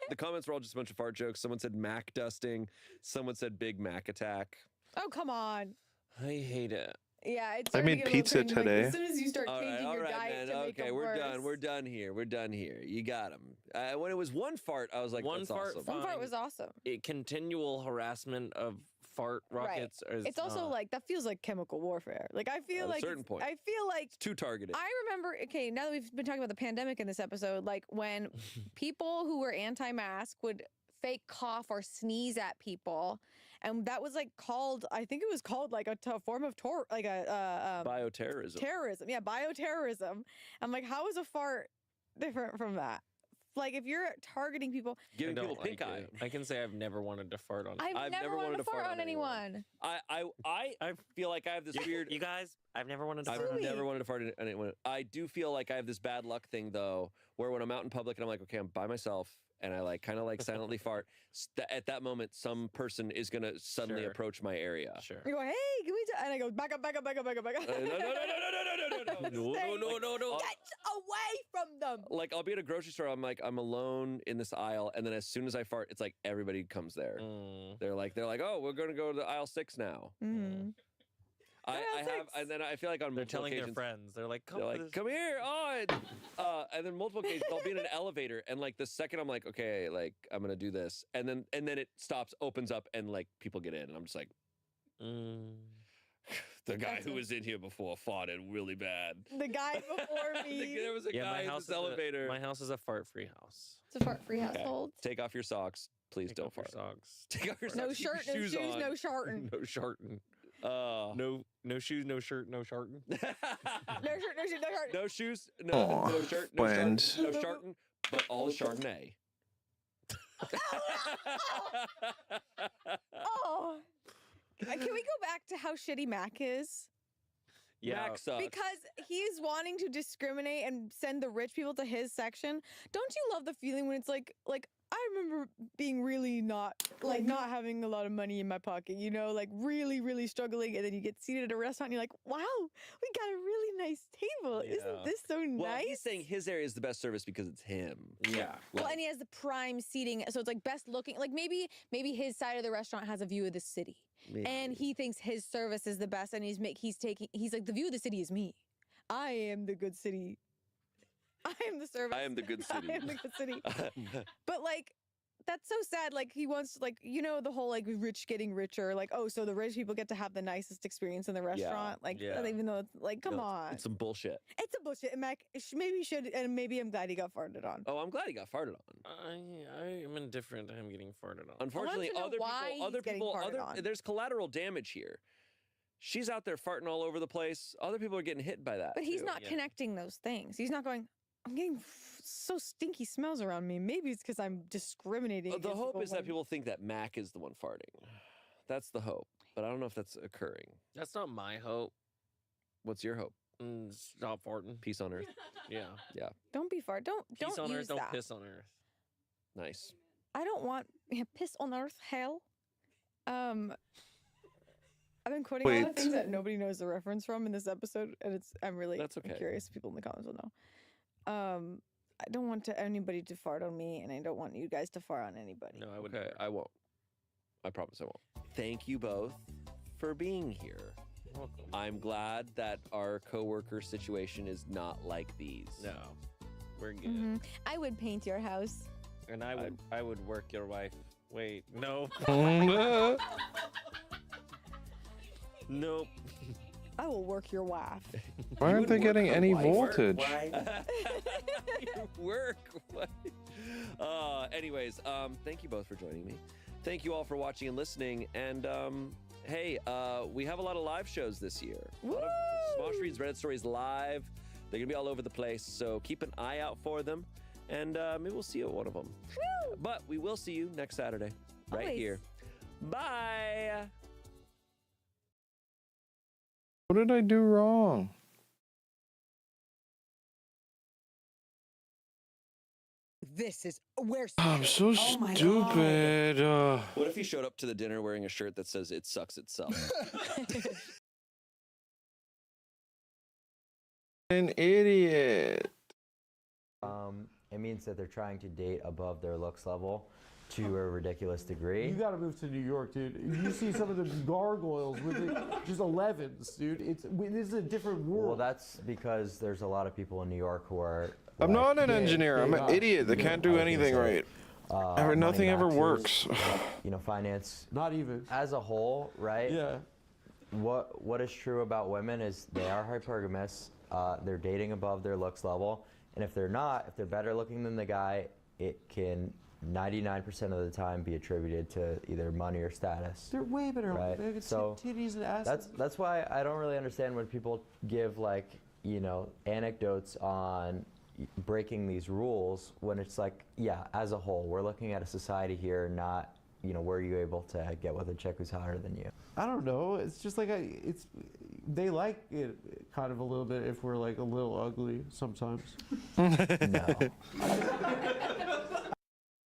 The comments were all just a bunch of fart jokes. Someone said Mac dusting. Someone said Big Mac attack. Oh, come on. I hate it. Yeah, it's I made pizza today. as soon as you start All changing right, your man. diet to make Okay, them we're worse. done. We're done here. We're done here. You got him. When it was one fart, I was like, One that's fart, awesome. One part fine. was awesome. Continual harassment of fart rockets. Is It's also not. like that feels like chemical warfare. Like I feel At a like certain point. I feel like It's too targeted. I remember. Okay, now that we've been talking about the pandemic in this episode, like when people who were anti-mask would fake cough or sneeze at people, and that was like called. I think it was called like a form of Bioterrorism. terrorism. Yeah, bioterrorism. I'm like, how is a fart different from that? Like if you're targeting people, Giving I people don't pink like eye. it. I can say I've never wanted to fart on. I've never wanted to fart on anyone. I feel like I have this weird. You guys, I've never wanted to I've fart on Sweet. never wanted to fart on anyone. I do feel like I have this bad luck thing though, where when I'm out in public and I'm like, okay, I'm by myself, and I like kind of like silently fart. At that moment, some person is gonna suddenly Sure. approach my area. Sure. You go, hey, can we? And I go, back up, back up, back up, back up, back up. No. No. Get away from them. Like I'll be at a grocery store. I'm like, I'm alone in this aisle, and then as soon as I fart, it's like everybody comes there. Mm. They're like, oh, we're gonna go to aisle 6 now. Mm-hmm. I aisle have, 6. and then I feel like on They're multiple telling their occasions, friends. They're like, come they're for like, this. come here, and then multiple occasions I'll be in an elevator, and like the second I'm like, okay, like I'm gonna do this, and then it stops, opens up, and like people get in, and I'm just like, Mm. the guy That's who a- was in here before farted really bad. The guy before me. There was a Yeah, guy my in house this elevator. my house is a fart-free house. It's a fart-free Okay. household. Take off your socks, please. Take don't off your fart. socks. Take off your No socks. keep shirt, no your shoes, on. no sharting. No sharting. No shoes, no shirt, no sharting. No shirt, no shoes, no shirt. No shoes, no, Aw, no shirt, no friend. shark, no sharking, but all the Chardonnay. Oh. Can we go back to how shitty Mac is? Yeah. Mac sucks. Because he's wanting to discriminate and send the rich people to his section. Don't you love the feeling when it's like I remember being really not having a lot of money in my pocket, you know, like really, really struggling, and then you get seated at a restaurant and you're like, wow, we got a really nice table. Yeah. Isn't this so well, nice? he's saying his area is the best service because it's him. Yeah. Well, Like, and he has the prime seating, so it's like best looking. Like maybe his side of the restaurant has a view of the city, and he thinks his service is the best, and he's like, the view of the city is me. I am the good city. I am the service. I am the good city. I am the good city. But like, that's so sad. Like he wants to, like, you know, the whole like rich getting richer. Like, oh, so the rich people get to have the nicest experience in the restaurant. Like, yeah. even though it's like, come No, on, It's some bullshit. it's a bullshit. And Mac maybe should, and maybe I'm glad he got farted on. Oh, I'm glad he got farted on. I am indifferent to him getting farted on. Unfortunately, know why other he's getting people, farted on. there's collateral damage here. She's out there farting all over the place. Other people are getting hit by that. But he's too. not Yeah. connecting those things. He's not going, I'm getting so stinky smells around me. Maybe it's because I'm discriminating. The against hope people is that when- people think that Mac is the one farting. That's the hope. But I don't know if that's occurring. That's not my hope. What's your hope? Stop farting. Peace on earth. Yeah. Don't be far. Don't Peace on use earth, don't that. piss on earth. Nice. I don't want piss on earth. Hell. I've been quoting a lot of Wait. things that nobody knows the reference from in this episode, and I'm That's okay. curious if people in the comments will know. I don't want anybody to fart on me, and I don't want you guys to fart on anybody. No, I would Okay, never. I won't. I promise I won't. Thank you both for being here. Welcome. I'm glad that our coworker situation is not like these. No, we're good. Mhm. I would paint your house. And I would work your wife. Wait, no, nope. I will work your wife. Why aren't they getting any voltage? Work. What? Anyways, thank you both for joining me. Thank you all for watching and listening. And hey, we have a lot of live shows this year. A lot of Smosh Reads Reddit Stories live. They're gonna be all over the place, so keep an eye out for them. And maybe we'll see you at one of them. Woo! But we will see you next Saturday, right Always. here. Bye. What did I do wrong? This is where. I'm so Oh my God. stupid. What if he showed up to the dinner wearing a shirt that says "It sucks itself"? An idiot. It means that they're trying to date above their looks level to a ridiculous degree. You gotta move to New York, dude. You see some of the gargoyles with just 11s, dude. This is a different world. Well, that's because there's a lot of people in New York who are. I'm like, not an engineer. I'm an idiot that can't do anything right. money Nothing ever maxers, works. You know, finance Not even. as a whole, right? Yeah. What is true about women is they are hypergamous. They're dating above their looks level, and if they're not, if they're better looking than the guy, it can 99% of the time be attributed to either money or status. They're way better. Right. They can So, see titties and asses. That's why I don't really understand when people give like, you know, anecdotes on breaking these rules when it's like, yeah, as a whole, we're looking at a society here, not, you know, were you able to get with a chick who's hotter than you? I don't know. It's just like they like it kind of a little bit if we're like a little ugly sometimes. No.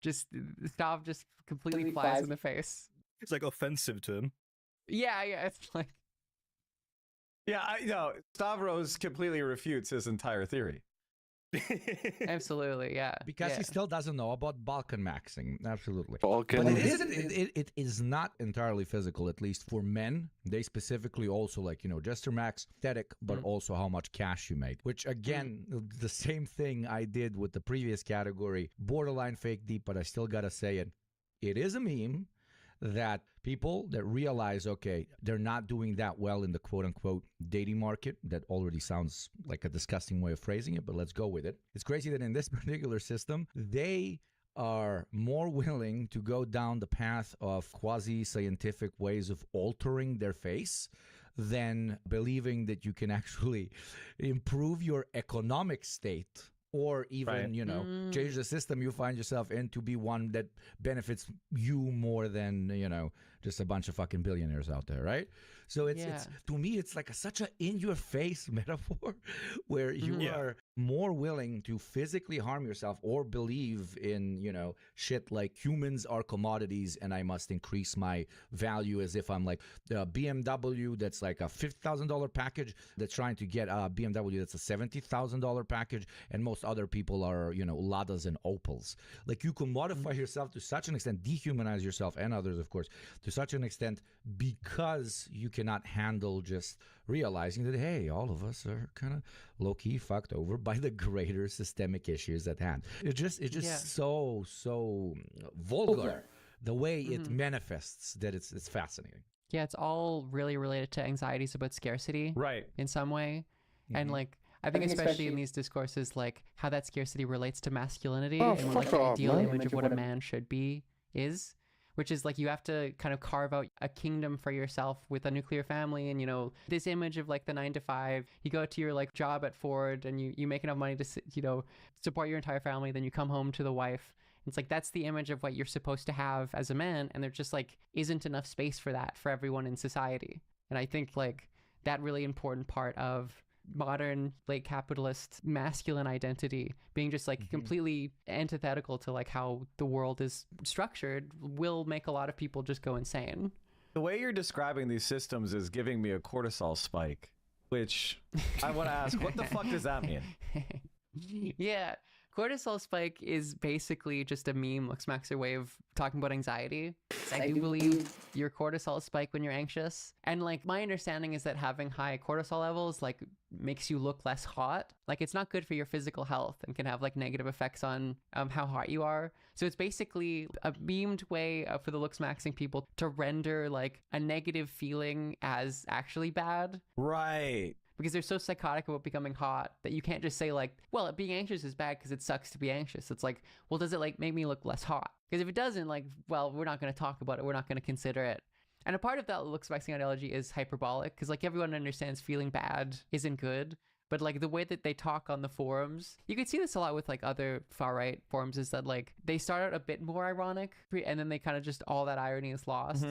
Just Stav just completely flies in the face. It's like offensive to him. Yeah, it's like Yeah, Stavros completely refutes his entire theory. absolutely, yeah. Because yeah. he still doesn't know about Balkan maxing. Absolutely. Balkan. But it is not entirely physical, at least for men. They specifically also like, you know, just your max aesthetic, but also how much cash you make. Which again, the same thing I did with the previous category, borderline fake deep, but I still gotta say it. It is a meme that people that realize, okay, they're not doing that well in the quote unquote dating market. That already sounds like a disgusting way of phrasing it, but let's go with it. It's crazy that in this particular system, they are more willing to go down the path of quasi-scientific ways of altering their face than believing that you can actually improve your economic state or even, you know, change the system you find yourself in to be one that benefits you more than, you know, just a bunch of fucking billionaires out there, right? So it's to me, it's like such a in-your-face metaphor where you are more willing to physically harm yourself or believe in, you know, shit like humans are commodities and I must increase my value as if I'm like the BMW that's like a $50,000 package that's trying to get a BMW that's a $70,000 package, and most other people are, you know, Ladas and Opals. Like you commodify yourself to such an extent, dehumanize yourself and others, of course, to such an extent because you cannot handle just realizing that, hey, all of us are kind of low-key fucked over by the greater systemic issues at hand. It's just so vulgar the way it manifests that it's fascinating. Yeah, it's all really related to anxieties about scarcity, Right. in some way, and like I think especially in these discourses, like how that scarcity relates to masculinity and what, like the ideal image of what a man should be is. Which is like you have to kind of carve out a kingdom for yourself with a nuclear family, and you know this image of like the 9 to 5. You go to your like job at Ford and you make enough money to, you know, support your entire family. Then you come home to the wife. It's like that's the image of what you're supposed to have as a man, and there just like isn't enough space for that for everyone in society. And I think like that really important part of modern late capitalist masculine identity being just like completely antithetical to like how the world is structured will make a lot of people just go insane. The way you're describing these systems is giving me a cortisol spike, which I want to ask, what the fuck does that mean? Yeah. Cortisol spike is basically just a meme, Luxmaxer way of talking about anxiety. I do believe your cortisol spike when you're anxious. And like my understanding is that having high cortisol levels like makes you look less hot. Like it's not good for your physical health and can have like negative effects on how hot you are. So it's basically a memed way for the Luxmaxing people to render like a negative feeling as actually bad. Right. Because they're so psychotic about becoming hot that you can't just say like, well, being anxious is bad because it sucks to be anxious. It's like, well, does it like make me look less hot? Because if it doesn't, like, well, we're not going to talk about it. We're not going to consider it. And a part of that Luxmaxing ideology is hyperbolic because like everyone understands feeling bad isn't good. But like the way that they talk on the forums, you can see this a lot with like other far right forums is that like they start out a bit more ironic and then they kind of just all that irony is lost.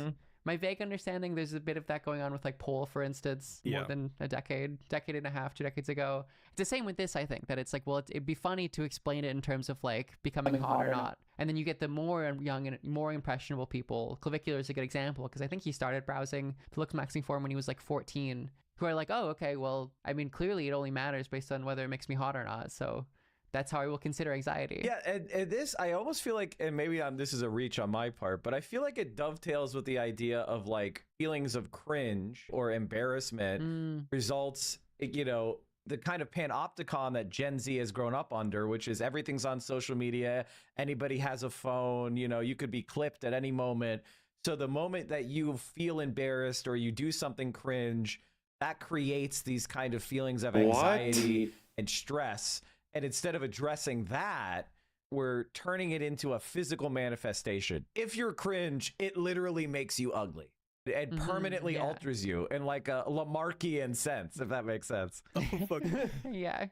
My vague understanding, there's a bit of that going on with like Pole, for instance, more than a decade and a half, 2 decades ago. It's the same with this, I think, that it's like, well, it'd be funny to explain it in terms of like becoming hot or not. And then you get the more young and more impressionable people. Clavicular is a good example because I think he started browsing the Luxmaxing forum when he was like 14, who are like, oh, okay, well, I mean, clearly it only matters based on whether it makes me hot or not. So that's how I will consider anxiety. Yeah, and this, I almost feel like, and maybe this is a reach on my part, but I feel like it dovetails with the idea of like feelings of cringe or embarrassment results, you know, the kind of panopticon that Gen Z has grown up under, which is everything's on social media, anybody has a phone, you know, you could be clipped at any moment. So the moment that you feel embarrassed or you do something cringe, that creates these kind of feelings of anxiety and stress. And instead of addressing that, we're turning it into a physical manifestation. If you're cringe, it literally makes you ugly. It permanently alters you in like a Lamarckian sense, if that makes sense. Oh, fuck. Yeah.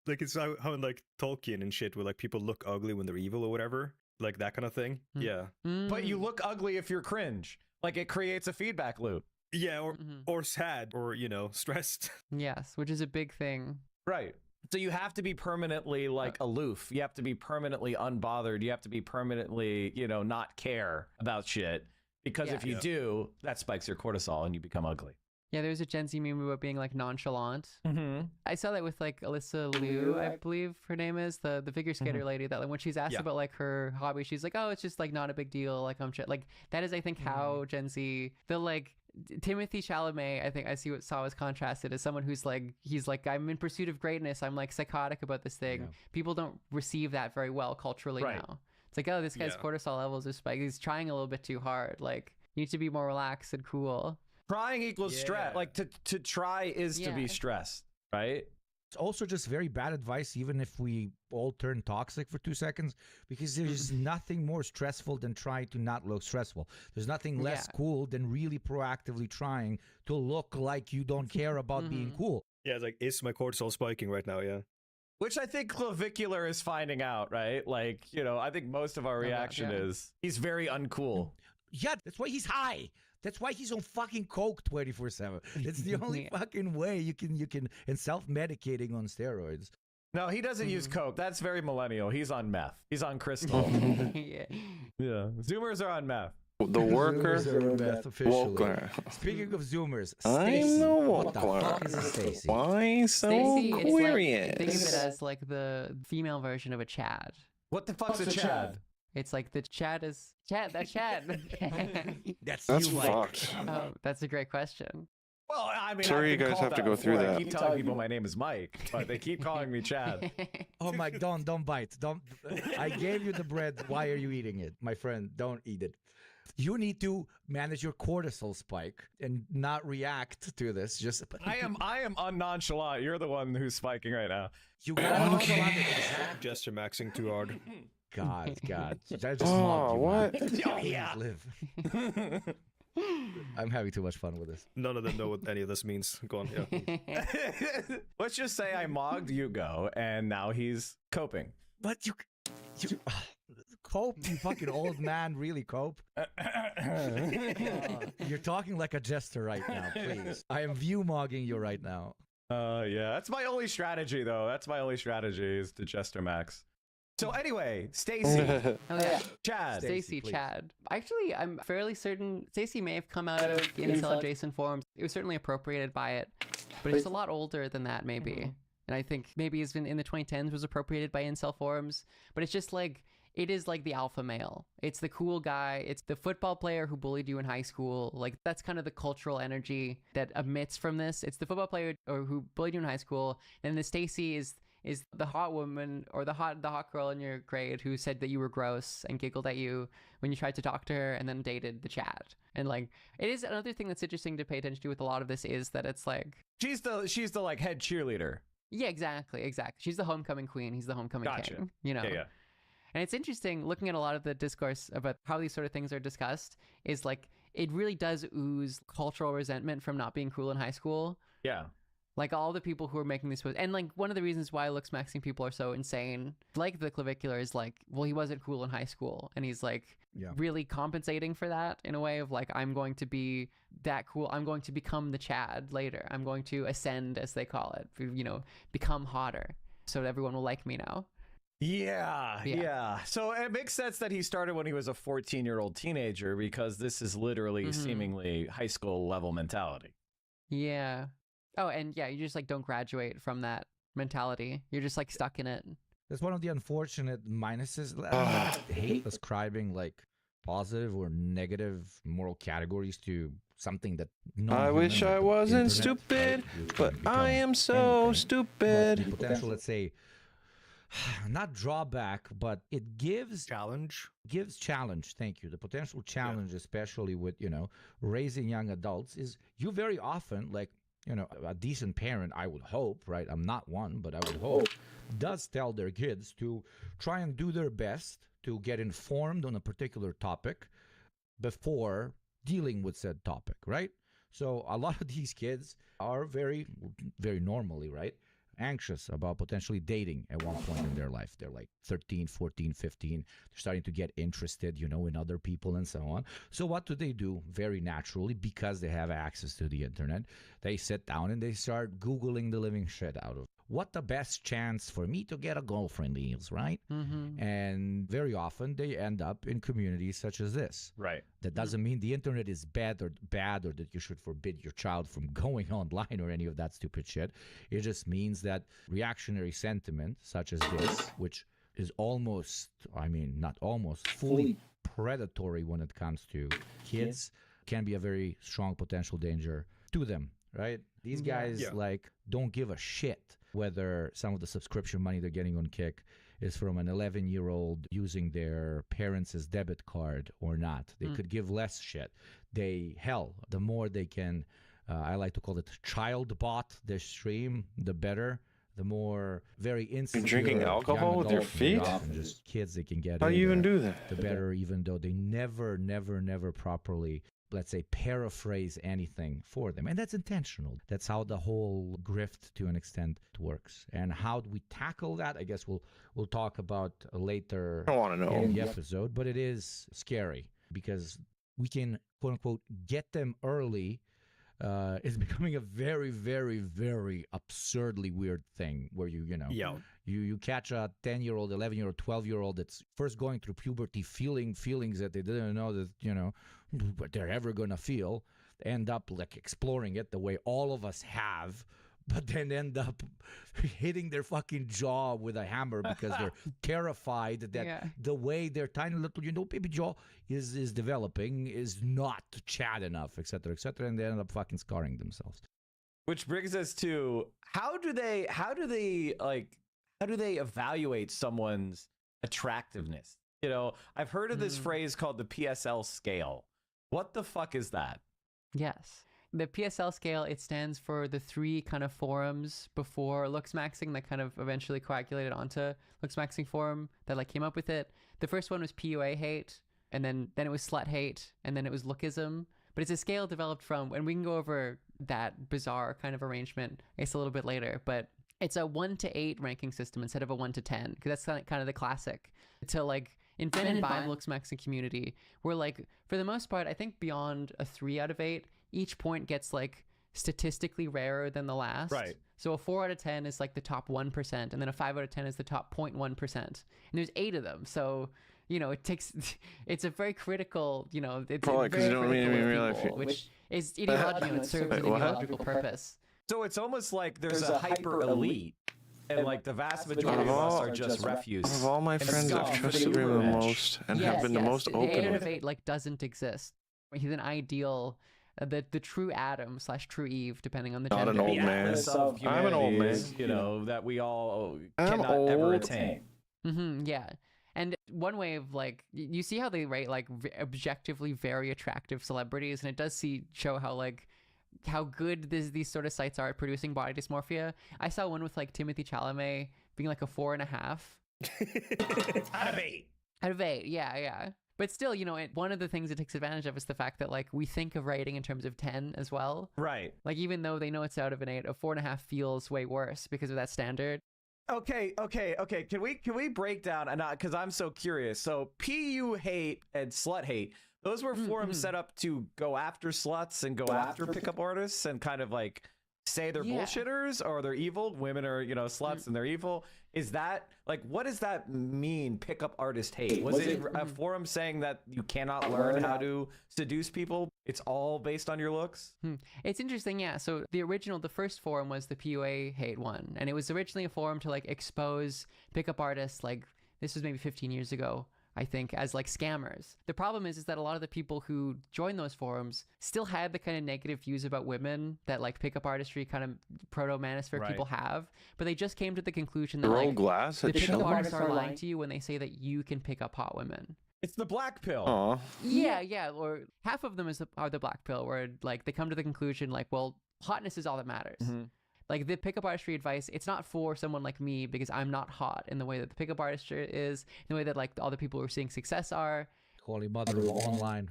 Like it's how in like Tolkien and shit where like people look ugly when they're evil or whatever. Like that kind of thing. Yeah. But you look ugly if you're cringe. Like it creates a feedback loop. Yeah, or sad or, you know, stressed. Yes, which is a big thing. Right. So you have to be permanently like aloof. You have to be permanently unbothered. You have to be permanently, you know, not care about shit. Because if you do, that spikes your cortisol and you become ugly. Yeah, there's a Gen Z meme about being like nonchalant. I saw that with like Alyssa Liu, I believe her name is, the figure skater lady, that like when she's asked about like her hobby, she's like, oh, it's just like not a big deal. Like I'm like that is I think how Gen Z, the like Timothy Chalamet, I think I saw as contrasted as someone who's like, he's like, I'm in pursuit of greatness. I'm like psychotic about this thing. Yeah. People don't receive that very well culturally now. It's like, oh, this guy's cortisol levels are spiked. He's trying a little bit too hard. Like, you need to be more relaxed and cool. Trying equals stress. Like to try is to be stressed, right? It's also just very bad advice, even if we all turn toxic for 2 seconds, because there's nothing more stressful than trying to not look stressful. There's nothing less cool than really proactively trying to look like you don't care about being cool. Yeah, it's like, is my cortisol spiking right now? Yeah. Which I think Clavicular is finding out, right? Like, you know, I think most of our reaction is he's very uncool. Yeah, that's why he's high. That's why he's on fucking coke 24/7. It's the only fucking way you can and self-medicating on steroids. No, he doesn't use coke. That's very millennial. He's on meth. He's on crystal. Yeah. Zoomers are on meth. The worker. Walker. Speaking of Zoomers, I'm the what the fuck is a Stacy? Why so curious? Think of it as like the female version of a Chad. What the fuck's a Chad? It's like the Chad is Chad. That's Chad. That's fucked. Oh, that's a great question. Well, I mean, sorry, you guys have to go through that. I keep telling people my name is Mike, but they keep calling me Chad. Oh, Mike, don't bite. Don't. I gave you the bread. Why are you eating it, my friend? Don't eat it. You need to manage your cortisol spike and not react to this. Just I am unnonchalant. You're the one who's spiking right now. You got gesture maxing too hard. God. I just what? Oh, yeah. Live. I'm having too much fun with this. None of them know what any of this means. Go on. Yeah. Let's just say I mogged Hugo, and now he's coping. But you cope, you fucking old man, really cope? You're talking like a jester right now, please. I am view mogging you right now. Yeah, that's my only strategy though. That's my only strategy is to Jester Max. So anyway, Stacy. Oh yeah, Chad. Stacy, Chad. Actually, I'm fairly certain Stacy may have come out of incel adjacent forums. It was certainly appropriated by it, but it's a lot older than that, maybe. And I think maybe it's been in the 2010s was appropriated by incel forums. But it's just like, it is like the alpha male. It's the cool guy. It's the football player who bullied you in high school. Like, that's kind of the cultural energy that emits from this. It's the football player or who bullied you in high school. And the Stacy is the hot woman or the hot girl in your grade who said that you were gross and giggled at you when you tried to talk to her and then dated the Chad. And like, it is another thing that's interesting to pay attention to with a lot of this is that it's like she's the like head cheerleader. Yeah, exactly. She's the homecoming queen. He's the homecoming king. You know. Yeah. And it's interesting looking at a lot of the discourse about how these sort of things are discussed is like, it really does ooze cultural resentment from not being cool in high school. Yeah. Like all the people who are making these posts. And like one of the reasons why looks maxing people are so insane, like the clavicular, is like, well, he wasn't cool in high school. And he's like really compensating for that in a way of like, I'm going to be that cool. I'm going to become the Chad later. I'm going to ascend, as they call it, you know, become hotter so that everyone will like me now. Yeah. So it makes sense that he started when he was a 14-year-old teenager because this is literally seemingly high school level mentality. Yeah. Oh, and yeah, you just like don't graduate from that mentality. You're just like stuck in it. That's one of the unfortunate minuses. I hate ascribing like positive or negative moral categories to something that I wish I wasn't stupid, but I am so stupid. The potential, let's say, not drawback, but it gives challenge. Thank you. The potential challenge, especially with, you know, raising young adults, is you very often, like, you know, a decent parent, I would hope, right? I'm not one, but I would hope, does tell their kids to try and do their best to get informed on a particular topic before dealing with said topic, right? So a lot of these kids are very, very normally, right, anxious about potentially dating at one point in their life. They're like 13, 14, 15. They're starting to get interested, you know, in other people and so on. So what do? Very naturally, because they have access to the internet, they sit down and they start Googling the living shit out of what the best chance for me to get a girlfriend is, right? And very often they end up in communities such as this. Right. That doesn't mean the internet is bad or that you should forbid your child from going online or any of that stupid shit. It just means that reactionary sentiment such as this, which is almost, I mean, not almost, fully predatory when it comes to kids, can be a very strong potential danger to them, right? These guys like don't give a shit whether some of the subscription money they're getting on Kick is from an 11-year-old using their parents' debit card or not. They could give less shit. The more they can, I like to call it child bot their stream, the better. The more very instant. Drinking alcohol with your feet? Just kids they can get. How do you even do that? The better, even though they never properly, let's say, paraphrase anything for them. And that's intentional. That's how the whole grift to an extent works. And how do we tackle that? I guess we'll talk about later I want to know. in the episode. But it is scary because we can, quote unquote, get them early. It's becoming a very, very, very absurdly weird thing where you catch a 10-year-old, 11-year-old, 12-year-old that's first going through puberty, feeling feelings that they didn't know that, you know, but they're ever going to feel, end up like exploring it the way all of us have, but then end up hitting their fucking jaw with a hammer because they're terrified that the way their tiny little, baby jaw is developing is not Chad enough, etc., and they end up fucking scarring themselves. Which brings us to how do they evaluate someone's attractiveness? You know, I've heard of this phrase called the PSL scale. What the fuck is that? Yes. The PSL scale, it stands for the 3 kind of forums before Looksmaxing that kind of eventually coagulated onto Looksmaxing forum that like came up with it. The first one was PUA hate, and then it was slut hate, and then it was lookism. But it's a scale developed from, and we can go over that bizarre kind of arrangement, I guess, a little bit later, but it's a 1 to 8 ranking system instead of a 1 to 10, because that's kind of the classic. To like invented by the Looksmaxing community, where like for the most part, I think beyond a 3 out of 8, each point gets like statistically rarer than the last. Right. So a 4 out of 10 is like the top 1%, and then a 5 out of 10 is the top 0.1%. And there's 8 of them. So, you know, it's a very critical, you know, it's Probably because you don't mean in real life. which is ideological, it serves an ideological purpose. So it's almost like there's a hyper elite, and like the vast majority of us are just refuse. Of all my And friends, scum I've for the trusted Ray the uber rich. most and have been the most The open 8 out with. of 8 like doesn't exist. He's an ideal, the true Adam / true Eve, depending on the Not gender. an old The man. atlas of I'm an old humanity man. is, you know, that we all I'm cannot ever old. attain. Yeah. And one way of like, you see how they rate like objectively very attractive celebrities, and it does show how like how good these sort of sites are at producing body dysmorphia. I saw one with like Timothy Chalamet being like a 4.5 Out of 8. out of 8. Yeah. But still, you know, one of the things it takes advantage of is the fact that like we think of rating in terms of 10 as well. Right. Like even though they know it's out of an 8, a 4.5 feels way worse because of that standard. Okay. Can we break down, and because I'm so curious. So PU hate and slut hate, those were forums set up to go after sluts and go after pickup artists and kind of like say they're bullshitters or they're evil. Women are, you know, sluts and they're evil. Is that like, what does that mean? Pickup artist hate? Was it a forum saying that you cannot learn how to seduce people? It's all based on your looks? It's interesting, yeah. So the first forum was the PUA hate one, and it was originally a forum to like expose pickup artists. Like this was maybe 15 years ago, I think, as like scammers. The problem is that a lot of the people who joined those forums still had the kind of negative views about women that like pickup artistry kind of proto-manosphere people have, but they just came to the conclusion that like, glass the pickup artists are lying to you when they say that you can pick up hot women. It's the black pill. Aw. Yeah, or half of them are the black pill, where like they come to the conclusion like, well, hotness is all that matters. Like the pickup artistry advice, it's not for someone like me because I'm not hot in the way that the pickup artistry is, in the way that like all the people who are seeing success are. Holy mother of online.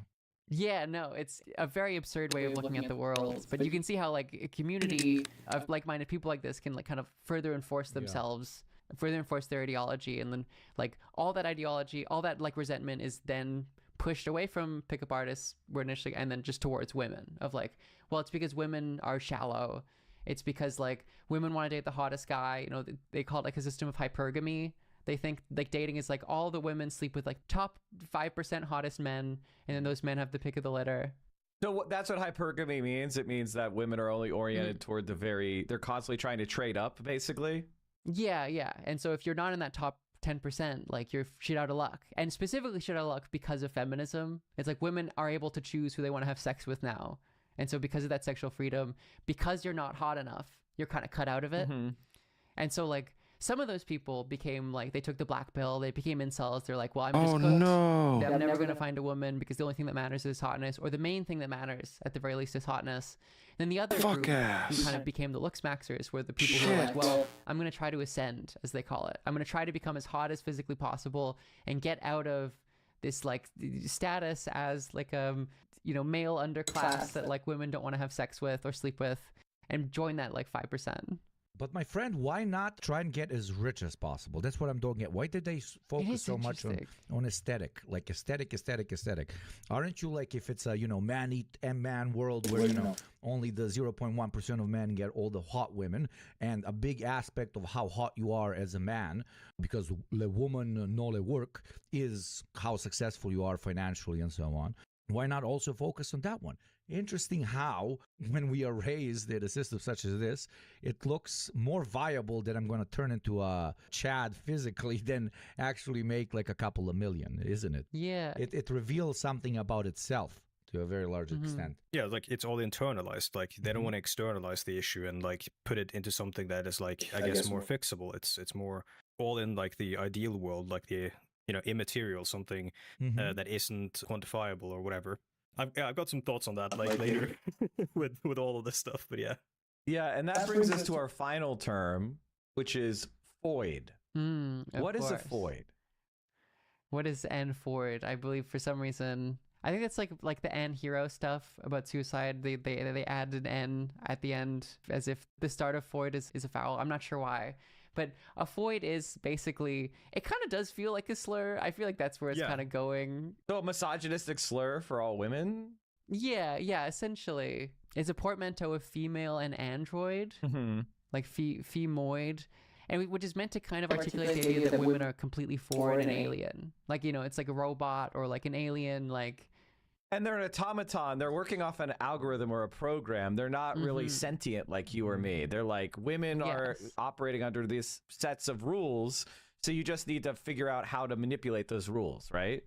Yeah, no, it's a very absurd way of looking at the world. But you can see how like a community of like-minded people like this can like kind of further enforce themselves, further enforce their ideology, and then like all that ideology, all that like resentment is then pushed away from pickup artists were initially, and then just towards women of like, well, it's because women are shallow. It's because like women want to date the hottest guy. You know, they call it like a system of hypergamy. They think like dating is like all the women sleep with like top 5% hottest men, and then those men have the pick of the litter. So that's what hypergamy means. It means that women are only oriented toward they're constantly trying to trade up, basically. Yeah. And so if you're not in that top 10%, like you're shit out of luck, and specifically shit out of luck because of feminism. It's like women are able to choose who they want to have sex with now. And so because of that sexual freedom, because you're not hot enough, you're kind of cut out of it. And so like some of those people became like, they took the black pill, they became incels. They're like, well, I'm just cooked. No. I'm never going to find a woman because the only thing that matters is hotness, or the main thing that matters at the very least is hotness. Then the other group who kind of became the looks maxers were the people who were like, well, I'm going to try to ascend, as they call it. I'm going to try to become as hot as physically possible and get out of this like status as like you know, male underclass that like women don't want to have sex with or sleep with, and join that like 5%. But my friend, why not try and get as rich as possible? That's what I'm doing. Why did they focus so much on aesthetic? Like aesthetic. Aren't you like, if it's a, you know, man eat and man world where, you know, only the 0.1% of men get all the hot women, and a big aspect of how hot you are as a man, because the woman no le work, is how successful you are financially and so on. Why not also focus on that one? Interesting how, when we are raised in a system such as this, it looks more viable that I'm going to turn into a Chad physically than actually make like a couple of million, isn't it? Yeah. It reveals something about itself to a very large extent. Yeah, like it's all internalized. Like they don't want to externalize the issue and like put it into something that is like, I guess more fixable. It's more all in like the ideal world, like the, you know, immaterial, something that isn't quantifiable or whatever. I've got some thoughts on that like later with all of this stuff, but yeah. Yeah, and that brings us to our final term, which is foid. What is a foid? What is N Ford? I believe for some reason, I think that's like the N hero stuff about suicide. They add an N at the end as if the start of foid is a foul. I'm not sure why. But a foid is basically, it kind of does feel like a slur. I feel like that's where it's kind of going. So a misogynistic slur for all women? Yeah, essentially. It's a portmanteau of female and android, like femoid, and which is meant to kind of articulate the idea that women are completely foreign and alien. Like, you know, it's like a robot or like an alien, like. And they're an automaton. They're working off an algorithm or a program. They're not really sentient like you or me. They're like, women are operating under these sets of rules. So you just need to figure out how to manipulate those rules, right?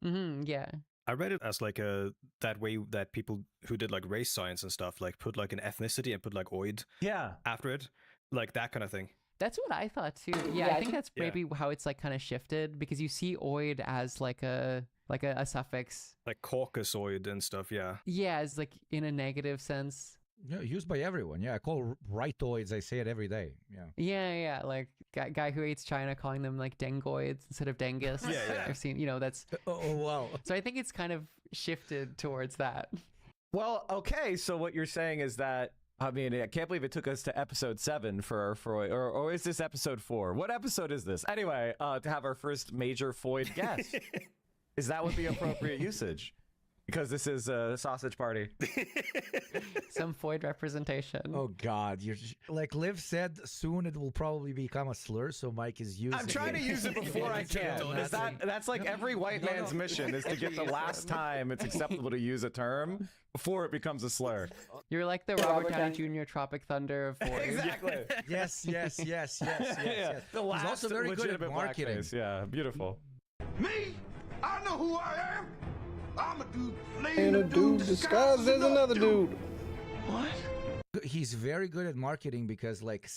Yeah. I read it as like that way that people who did like race science and stuff like put like an ethnicity and put like oid after it, like that kind of thing. That's what I thought too. Yeah, I think that's maybe how it's like kind of shifted, because you see oid as like a suffix, like caucasoid and stuff. Yeah, as like in a negative sense. Yeah, used by everyone. Yeah, I call rightoids. I say it every day. Yeah. Like guy who hates China, calling them like dengoids instead of dengus. I've seen. You know, that's. Oh wow. So I think it's kind of shifted towards that. Well, okay. So what you're saying is that, I mean, I can't believe it took us to episode 7 for our Freud, or is this episode 4? What episode is this? Anyway, to have our first major Freud guest. Is that what the appropriate usage? Because this is a sausage party. Some Freud representation. Oh God, you're like Liv said. Soon it will probably become a slur. So Mike is using. I'm trying to use it before I can. That's like every white man's mission is to get the last time it's acceptable to use a term before it becomes a slur. You're like the Robert Downey Jr. Tropic Thunder of Freud. Exactly. Yes. The last He's also very good at marketing. Blackface. Yeah, beautiful. Me? I know who I am. I'm a dude And a dude disguised as another dude. What? He's very good at marketing, because like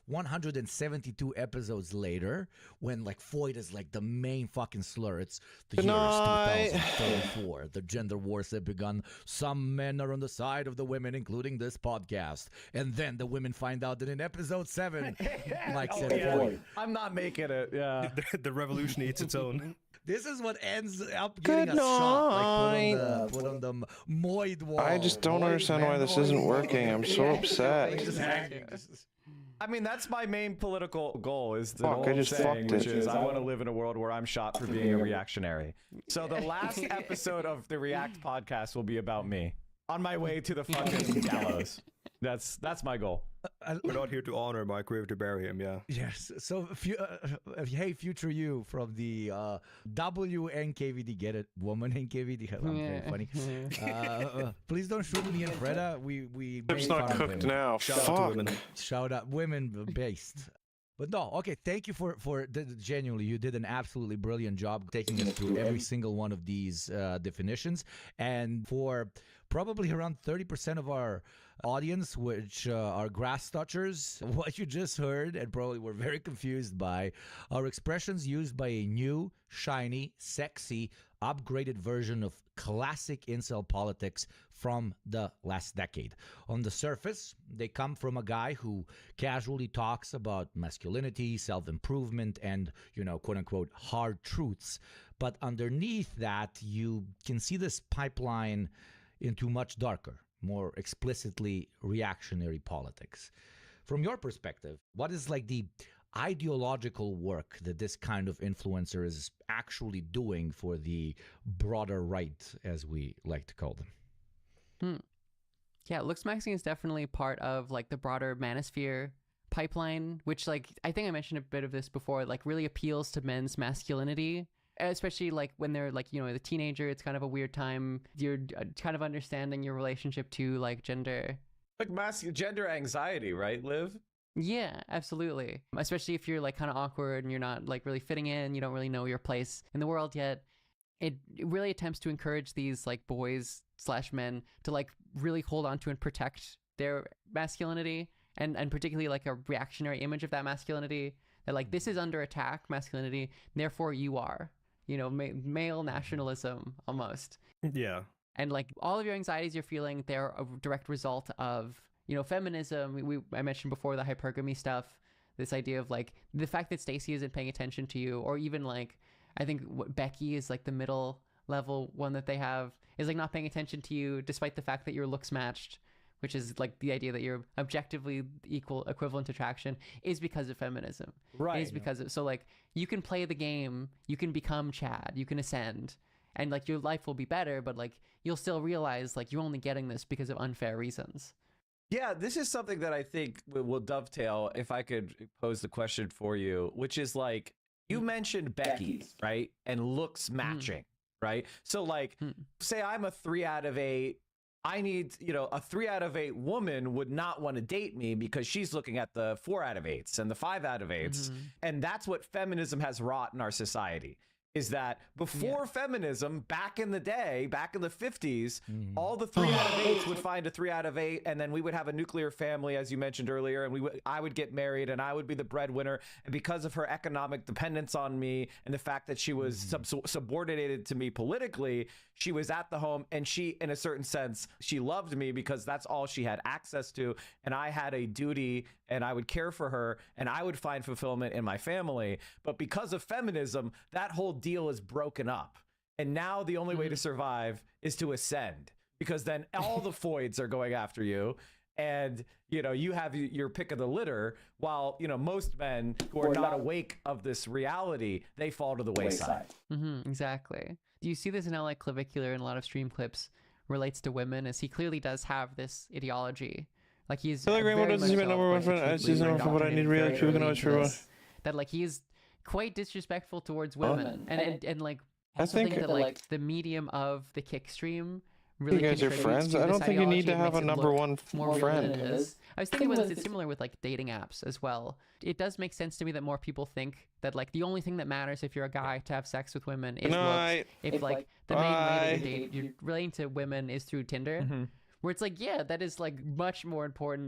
172 episodes later, when like Freud is like the main fucking slur, it's the year is 2034. The gender wars have begun. Some men are on the side of the women, including this podcast. And then the women find out that in episode 7, Mike said Freud. I'm not making it. Yeah. The revolution eats its own. This is what ends up getting a shot. Like put on the moid wall. I just don't understand why this isn't working. I'm so upset. I mean, that's my main political goal, is the Fuck, old I just saying, fucked which it. is I want to live in a world where I'm shot for being a reactionary. So the last episode of the React podcast will be about me on my way to the fucking gallows. That's my goal. We're not here to honor Mike, we're here to bury him. Yeah. Yes. So, hey, future you from the WNKVD, get it? Woman NKVD. I'm very funny. Please don't shoot me and Freda. We. It's not cooked now. Fuck. Shout out women based. But no, okay. Thank you for genuinely, you did an absolutely brilliant job taking us through every single one of these definitions, and for probably around 30% of our audience, which are grass touchers, what you just heard and probably were very confused by, are expressions used by a new, shiny, sexy, upgraded version of classic incel politics from the last decade. On the surface, they come from a guy who casually talks about masculinity, self-improvement, and, you know, quote-unquote hard truths. But underneath that, you can see this pipeline into much darker, more explicitly reactionary politics. From your perspective, what is like the ideological work that this kind of influencer is actually doing for the broader right, as we like to call them? Yeah, looks maxing is definitely part of like the broader manosphere pipeline, which, like, I think I mentioned a bit of this before, like really appeals to men's masculinity. Especially like when they're like, you know, the teenager, it's kind of a weird time. You're kind of understanding your relationship to like gender. Like gender anxiety, right, Liv? Yeah, absolutely. Especially if you're like kind of awkward and you're not like really fitting in, you don't really know your place in the world yet. It really attempts to encourage these like boys/men to like really hold on to and protect their masculinity, and particularly like a reactionary image of that masculinity, that like this is under attack, masculinity, therefore you are. You know, male nationalism almost. Yeah. And like all of your anxieties you're feeling, they're a direct result of, you know, feminism. I mentioned before the hypergamy stuff, this idea of like the fact that Stacey isn't paying attention to you, or even like, I think what Becky is like the middle level one that they have, is like not paying attention to you despite the fact that your looks matched, which is like the idea that you're objectively equivalent attraction, is because of feminism. Right. Is because of, so like you can play the game, you can become Chad, you can ascend, and like your life will be better, but like you'll still realize like you're only getting this because of unfair reasons. Yeah, this is something that I think will dovetail, if I could pose the question for you, which is like, you mentioned Becky, right? And looks matching, right? So like, say I'm a 3 out of 8. I need, a 3 out of 8 woman would not want to date me because she's looking at the 4 out of 8s and the 5 out of 8s. And that's what feminism has wrought in our society. Is that before feminism, back in the day, back in the 50s, all the 3 out of 8s would find a 3 out of 8, and then we would have a nuclear family, as you mentioned earlier, and I would get married, and I would be the breadwinner. And because of her economic dependence on me and the fact that she was subordinated to me politically, she was at the home, and she, in a certain sense, she loved me because that's all she had access to, and I had a duty, and I would care for her, and I would find fulfillment in my family. But because of feminism, that whole deal is broken up, and now the only way to survive is to ascend, because then all the foids are going after you, and you have your pick of the litter, while most men who are not awake of this reality, they fall to the wayside. Exactly. Do you see this in how like Clavicular in a lot of stream clips relates to women, as he clearly does have this ideology, like he's very much what I need really people can always for that like he's quite disrespectful towards women, and like I think that like the medium of the kick stream really you guys are friends. I don't think you need to have a number one friend. I was thinking about it's similar with like dating apps as well. It does make sense to me that more people think that like the only thing that matters if you're a guy to have sex with women is looks. If like the main way that you're relating to women is through Tinder, where it's like, yeah, that is like much more important